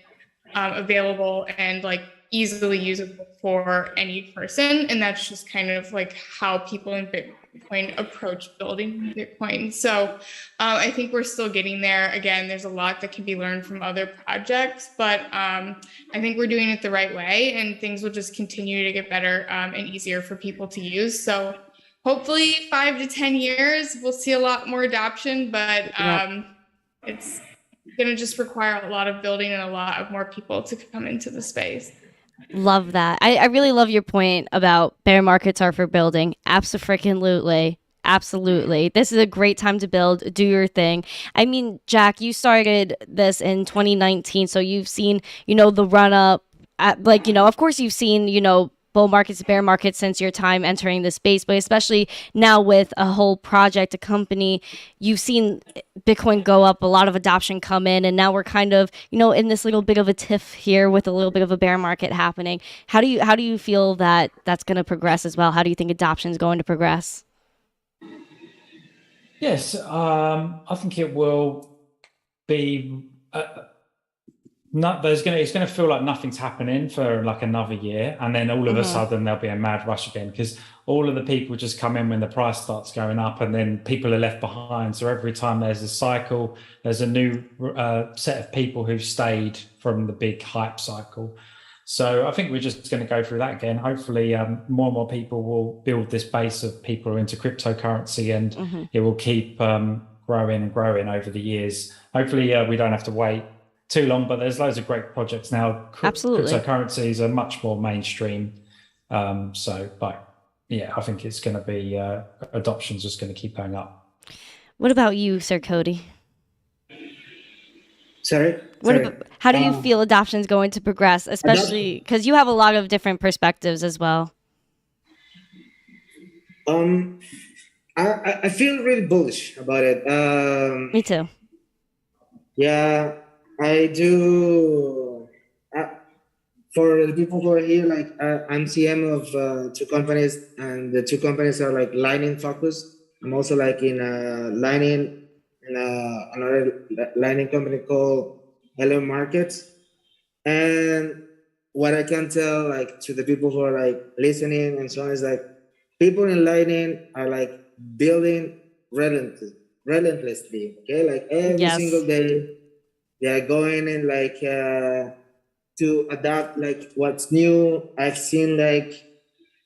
available and like easily usable for any person. And that's just kind of like how people in Bitcoin approach building Bitcoin. So I think we're still getting there. Again, there's a lot that can be learned from other projects, but I think we're doing it the right way, and things will just continue to get better and easier for people to use. So hopefully 5 to 10 years, we'll see a lot more adoption, but it's going to just require a lot of building and a lot of more people to come into the space. Love that. I really love your point about bear markets are for building. Absolutely. Absolutely. This is a great time to build, do your thing. I mean, Jack, you started this in 2019, so you've seen, the run up like, of course you've seen, bull markets, bear markets since your time entering the space, but especially now with a whole project, a company, you've seen Bitcoin go up, a lot of adoption come in, and now we're kind of, in this little bit of a tiff here with a little bit of a bear market happening. How do you feel that that's going to progress as well? How do you think adoption is going to progress? Yes, I think it will be. It's gonna feel like nothing's happening for like another year, and then all of a sudden there'll be a mad rush again because all of the people just come in when the price starts going up, and then people are left behind. So every time there's a cycle, there's a new set of people who've stayed from the big hype cycle. So I think we're just going to go through that again. Hopefully, more and more people will build this base of people who are into cryptocurrency, and it will keep growing and growing over the years. Hopefully, we don't have to wait too long, but there's loads of great projects now. Absolutely. Cryptocurrencies are much more mainstream. I think it's going to be adoption's just going to keep going up. What about you, Sir Cody? Sorry. How do you feel adoption is going to progress, especially because you have a lot of different perspectives as well? I feel really bullish about it. Me too. Yeah, I do. For the people who are here, like I'm CM of two companies, and the two companies are like Lightning focused. I'm also like in Lightning, in another Lightning company called Hello Markets. And what I can tell, like to the people who are like listening and so on, is like people in Lightning are like building relentlessly. Okay, like every single day they are going in like to adapt like what's new. I've seen like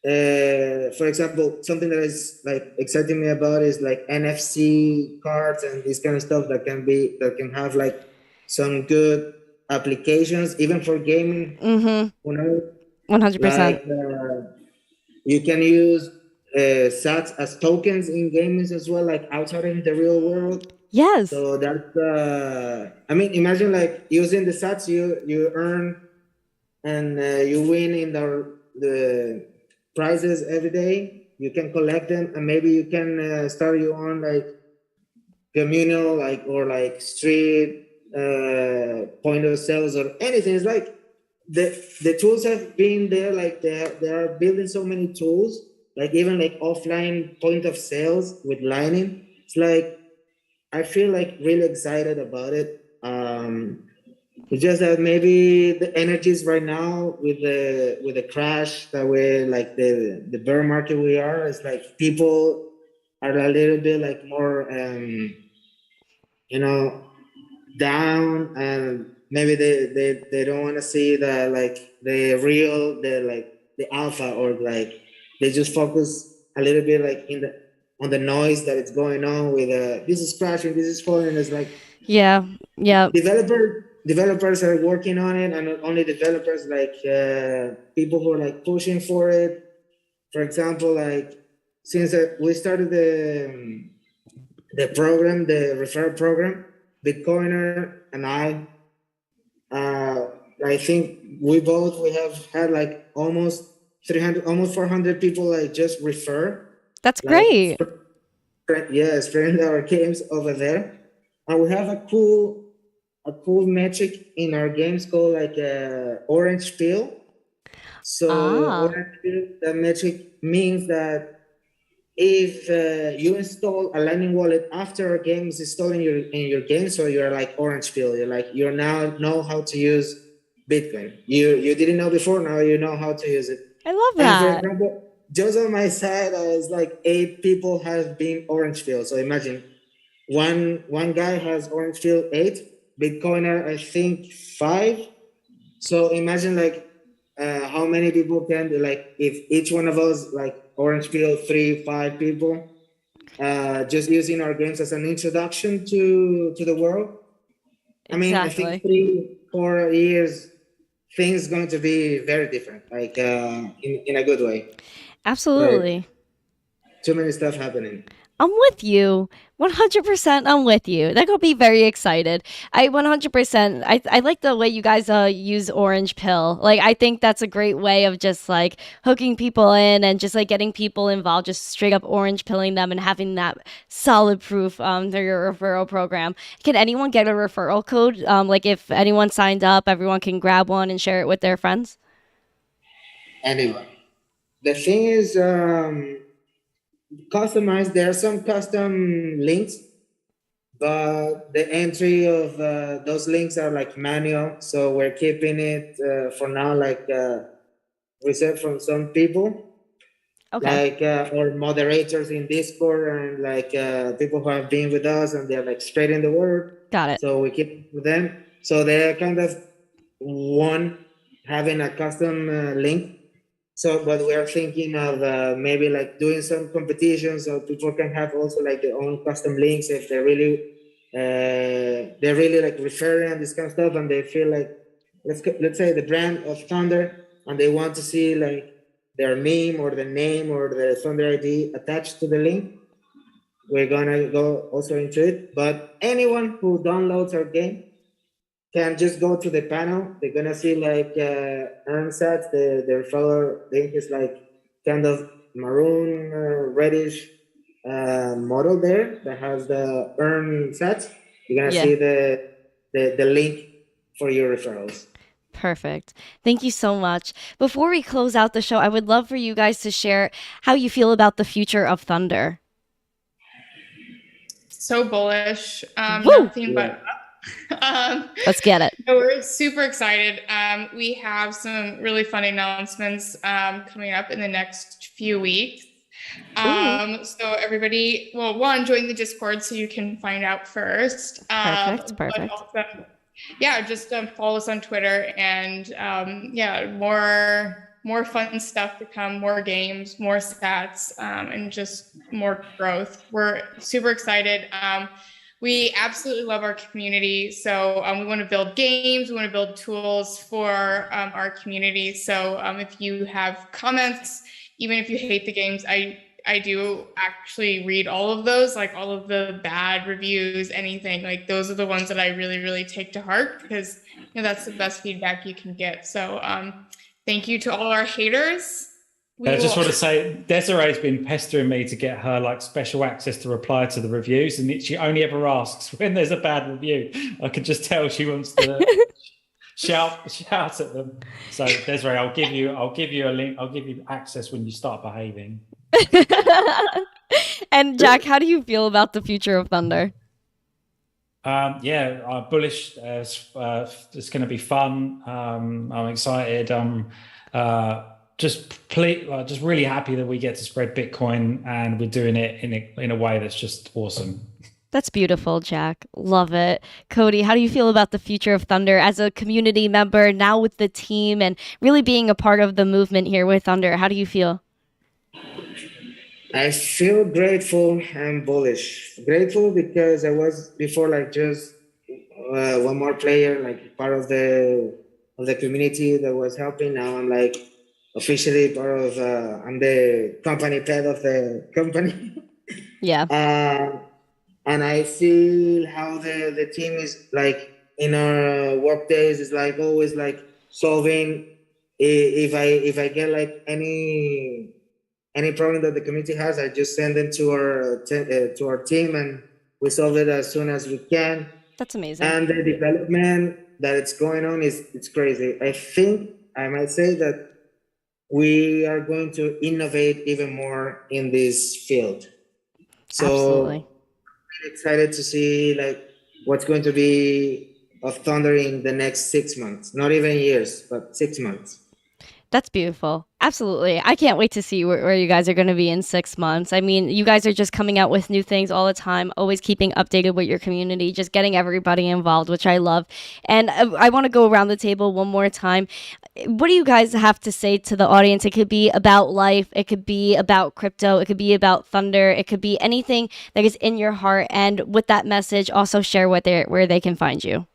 for example, something that is like exciting me about is like NFC cards and this kind of stuff that can have like some good applications even for gaming. You know, 100%. like you can use sats as tokens in games as well, like outside in the real world. Yes. So that's I mean, imagine like using the sats you earn and you win in the prizes every day. You can collect them, and maybe you can start your own like communal like or like street point of sales or anything. It's like the tools have been there, like they are building so many tools, like even like offline point of sales with Lightning. It's like I feel like really excited about it. It's just that maybe the energies right now with the crash that we're like the bear market we are, it's like people are a little bit like more you know, down, and maybe they don't want to see the like the alpha, or like they just focus a little bit like on the noise that it's going on with this is crashing, this is falling. It's like developers are working on it, and not only developers, like people who are like pushing for it. For example, like since we started the program, the referral program, Bitcoiner and I think we have had like almost 300, almost 400 people like just refer. That's great. Spreading our games over there, and we have a cool metric in our games called like orange peel. So orange peel, that metric means that if you install a Lightning wallet after a game is installed in your game, so you're like orange pill. You now know how to use Bitcoin. You didn't know before, now you know how to use it. I love that. And for example, just on my side, it's like 8 people have been orange pill. So imagine one guy has orange pill 8, Bitcoiner I think 5. So imagine like how many people can do, like if each one of us like orange peel 3-5 people just using our games as an introduction to the world. I mean, I think 3-4 years things going to be very different, like in a good way. Absolutely. Like, too many stuff happening. I'm with you. 100% I'm with you. That could be very excited. I 100% I like the way you guys use orange pill. Like I think that's a great way of just like hooking people in and just like getting people involved, just straight up orange pilling them and having that solid proof through your referral program. Can anyone get a referral code? Like if anyone signed up, everyone can grab one and share it with their friends? Anyone. The thing is, customized. There are some custom links, but the entry of those links are like manual. So we're keeping it for now, like reserved from some people, Okay. like or moderators in Discord, and like people who have been with us and they're like spreading the word. Got it. So we keep with them. So they're kind of one having a custom link. So, but we are thinking of maybe like doing some competitions so people can have also like their own custom links if they're really like referring and this kind of stuff, and they feel like let's say the brand of Thunder, and they want to see like their meme or the name or the Thunder ID attached to the link. We're gonna go also into it, but anyone who downloads our game can just go to the panel. They're gonna see like earn sets. Their fellow link is like kind of maroon reddish model there that has the earn sets. You're gonna see the link for your referrals. Perfect. Thank you so much. Before we close out the show, I would love for you guys to share how you feel about the future of Thunder. So bullish. Woo! Nothing but Let's get it. We're super excited. We have some really fun announcements coming up in the next few weeks. So everybody, well, one, join the Discord so you can find out first. Perfect. But also, yeah, just follow us on Twitter, and yeah, more fun stuff to come, more games, more stats, and just more growth. We're super excited. We absolutely love our community. So we want to build games. We want to build tools for our community. So if you have comments, even if you hate the games, I do actually read all of those, like all of the bad reviews, anything. Like those are the ones that I really, really take to heart, because that's the best feedback you can get. So thank you to all our haters. I just want to say, Desiree's been pestering me to get her like special access to reply to the reviews, and she only ever asks when there's a bad review. I can just tell she wants to shout at them. So Desiree, I'll give you a link. I'll give you access when you start behaving. And Jack, how do you feel about the future of Thunder? Bullish. It's going to be fun. I'm excited. Just really happy that we get to spread Bitcoin, and we're doing it in a way that's just awesome. That's beautiful, Jack. Love it. Cody, how do you feel about the future of Thunder as a community member, now with the team, and really being a part of the movement here with Thunder? How do you feel? I feel grateful and bullish. Grateful because I was before like just one more player, like part of the community that was helping. Now I'm like officially part of I'm the company pet of the company. Yeah. And I feel how the team is like in our work days is like always like solving. If I get like any problem that the community has, I just send them to our team, and we solve it as soon as we can. That's amazing. And the development that it's going on it's crazy. I think I might say that we are going to innovate even more in this field. So absolutely. I'm excited to see like what's going to be of Thunder in the next 6 months. Not even years, but 6 months. That's beautiful. Absolutely. I can't wait to see where you guys are going to be in 6 months. I mean, you guys are just coming out with new things all the time, always keeping updated with your community, just getting everybody involved, which I love. And I want to go around the table one more time. What do you guys have to say to the audience? It could be about life. It could be about crypto. It could be about Thunder. It could be anything that is in your heart. And with that message, also share where they can find you.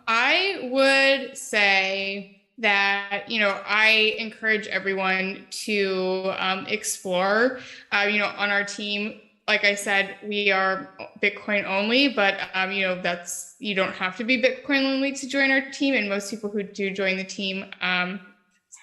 I would say that, I encourage everyone to explore, on our team. Like I said, we are Bitcoin only, but, you don't have to be Bitcoin only to join our team. And most people who do join the team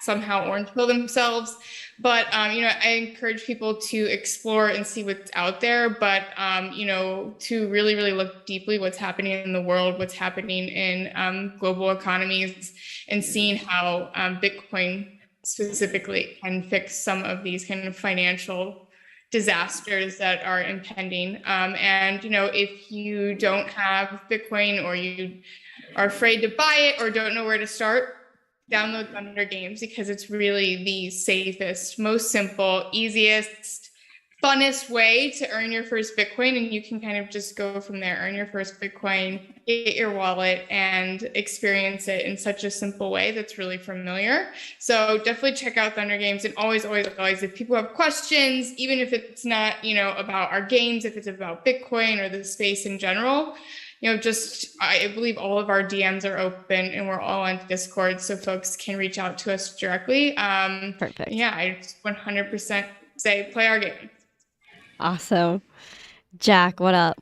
somehow orange pill themselves. But, I encourage people to explore and see what's out there, but, to really, really look deeply what's happening in the world, what's happening in global economies, and seeing how Bitcoin specifically can fix some of these kind of financial disasters that are impending. And, if you don't have Bitcoin, or you are afraid to buy it or don't know where to start, download THNDR Games, because it's really the safest, most simple, easiest, funnest way to earn your first Bitcoin. And you can kind of just go from there, earn your first Bitcoin, get your wallet, and experience it in such a simple way that's really familiar. So definitely check out THNDR Games. And always, if people have questions, even if it's not, about our games, if it's about Bitcoin or the space in general, I believe all of our DMs are open, and we're all on Discord, so folks can reach out to us directly. Perfect. Yeah, I 100% say play our game. Awesome. Jack, what up?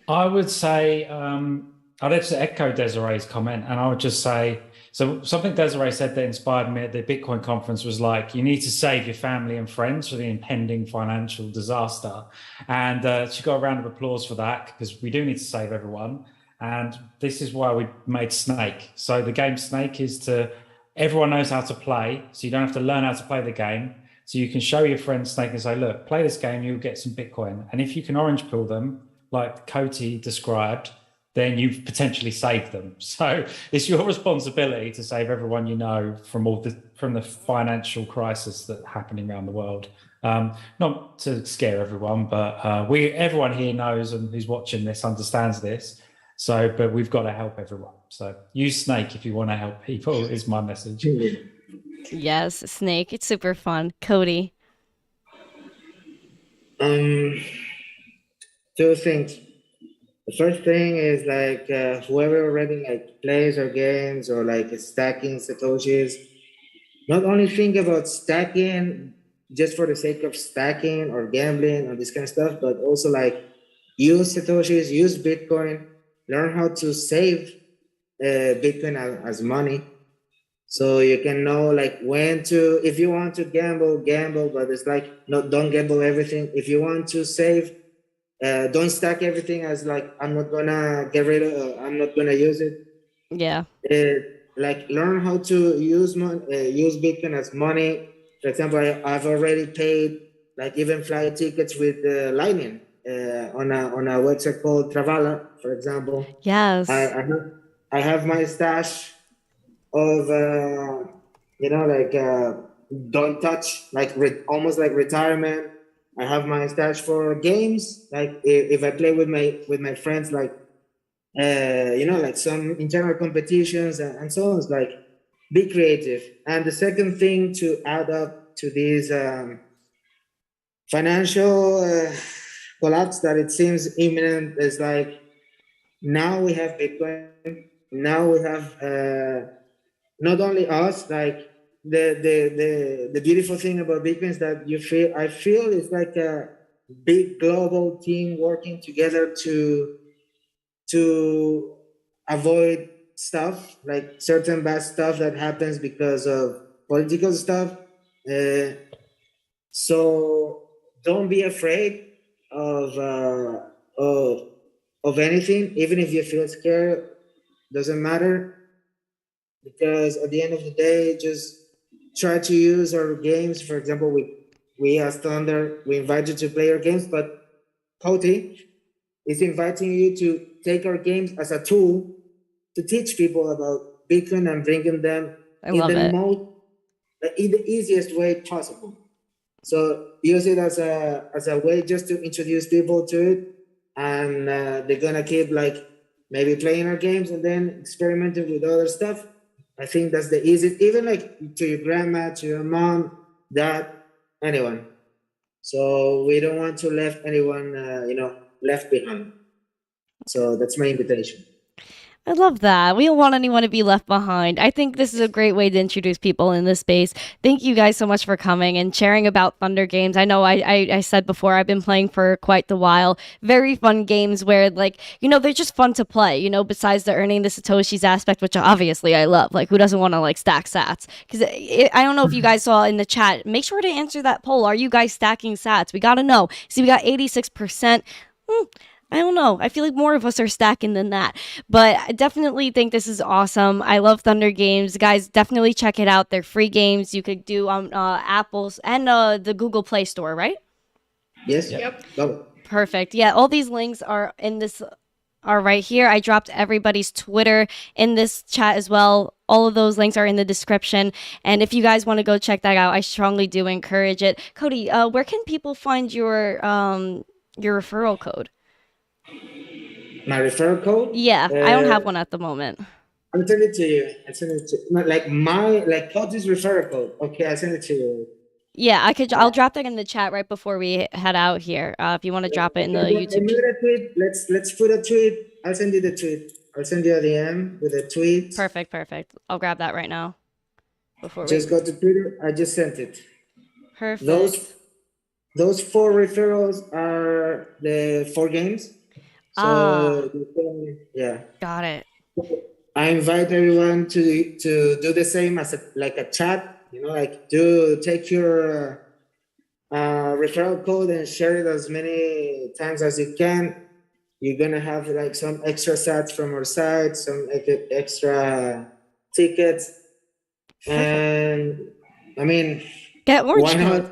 I would say, I'd just echo Desiree's comment, and I would just say, so something Desiree said that inspired me at the Bitcoin conference was like, you need to save your family and friends for the impending financial disaster. And she got a round of applause for that, because we do need to save everyone. And this is why we made Snake. So the game Snake is everyone knows how to play, so you don't have to learn how to play the game. So you can show your friends Snake and say, look, play this game, you'll get some Bitcoin. And if you can orange pill them, like Coty described, then you've potentially saved them. So it's your responsibility to save everyone you know from the financial crisis that's happening around the world. Not to scare everyone, but everyone here knows, and who's watching this understands this. So, but we've got to help everyone. So use Snake if you want to help people, is my message. Yes, Snake. It's super fun. Cody. Two things. The first thing is like whoever already like plays or games or like stacking satoshis, not only think about stacking just for the sake of stacking or gambling or this kind of stuff, but also like use satoshis, use Bitcoin, learn how to save Bitcoin as money, so you can know like when to, if you want to gamble, but it's like don't gamble everything. If you want to save, don't stack everything as like I'm not gonna use it. Yeah. Like learn how to use Bitcoin as money. For example, I've already paid like even flight tickets with Lightning on a website called Travala, for example. Yes. I have my stash of don't touch, like almost like retirement. I have my stash for games. Like if I play with my friends, like like some internal competitions and so on. It's like be creative. And the second thing to add up to these financial collapse that it seems imminent is like now we have Bitcoin. Now we have not only us, like the beautiful thing about Bitcoin is that I feel it's like a big global team working together to avoid stuff, like certain bad stuff that happens because of political stuff. So don't be afraid of anything, even if you feel scared, doesn't matter. Because at the end of the day, just try to use our games. For example, we as THNDR, we invite you to play our games, but Coty is inviting you to take our games as a tool to teach people about Bitcoin and bringing them in the easiest way possible. So use it as a way just to introduce people to it, and they're gonna keep like maybe playing our games and then experimenting with other stuff. I think that's the easiest, even like to your grandma, to your mom, dad, anyone. So we don't want to leave anyone, left behind. So that's my invitation. I love that. We don't want anyone to be left behind. I think this is a great way to introduce people in this space. Thank you guys so much for coming and sharing about Thunder Games. I know I said before, I've been playing for quite the while. Very fun games where, like, you know, they're just fun to play, you know, besides the earning the Satoshis aspect, which obviously I love. Like, who doesn't want to, like, stack sats? Because I don't know if you guys saw in the chat. Make sure to answer that poll. Are you guys stacking sats? We got to know. See, we got 86%. I don't know. I feel like more of us are stacking than that. But I definitely think this is awesome. I love Thunder Games. Guys, definitely check it out. They're free games. You could do on Apple's and the Google Play Store, right? Yes. Yep. Go. Perfect. Yeah, all these links are in this are right here. I dropped everybody's Twitter in this chat as well. All of those links are in the description. And if you guys want to go check that out, I strongly do encourage it. Cody, where can people find your referral code? My referral code? Yeah, I don't have one at the moment. I'll send it to you. Like Cody's referral code. Okay, I'll send it to you. Yeah, I'll drop that in the chat right before we head out here. If you want to drop it in the YouTube. Tweet. Let's put a tweet. I'll send you the tweet. I'll send you a DM with a tweet. Perfect. I'll grab that right now. Just go to Twitter. I just sent it. Perfect. Those 4 referrals are the 4 games. So yeah. Got it. I invite everyone to do the same as a chat. You know, like take your referral code and share it as many times as you can. You're gonna have like some extra sats from our side, some extra tickets, and I mean, get orange. Why not?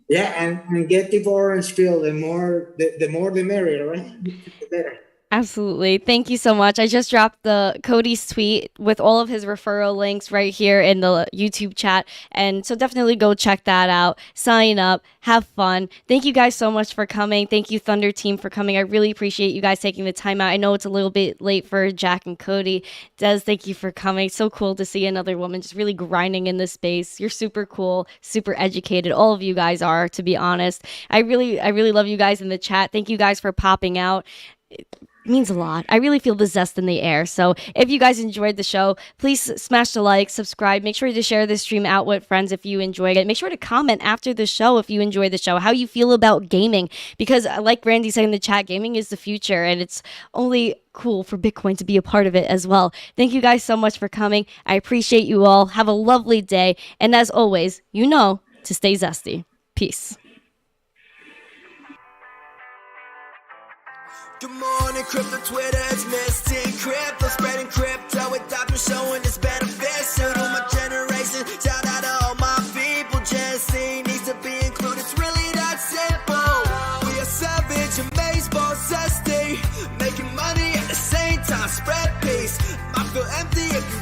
Yeah, and get people orange peel. The more the merrier, right? The better. Absolutely. Thank you so much. I just dropped the Cody's tweet with all of his referral links right here in the YouTube chat. And so definitely go check that out. Sign up. Have fun. Thank you guys so much for coming. Thank you, Thunder Team, for coming. I really appreciate you guys taking the time out. I know it's a little bit late for Jack and Cody. Des, thank you for coming. So cool to see another woman just really grinding in this space. You're super cool, super educated. All of you guys are, to be honest. I really love you guys in the chat. Thank you guys for popping out. It means a lot. I really feel the zest in the air. So if you guys enjoyed the show, please smash the like, subscribe. Make sure to share this stream out with friends if you enjoyed it. Make sure to comment after the show if you enjoyed the show, how you feel about gaming. Because like Randy said in the chat, gaming is the future, and it's only cool for Bitcoin to be a part of it as well. Thank you guys so much for coming. I appreciate you all. Have a lovely day. And as always, you know to stay zesty. Peace. Good morning, crypto Twitter, it's Misty Crypto, spreading crypto with adoption, showing its benefits to my generation. Shout out to all my people, Jesse needs to be included, it's really that simple. We are savage and baseball zesty, making money at the same time, spread peace. I feel empty if you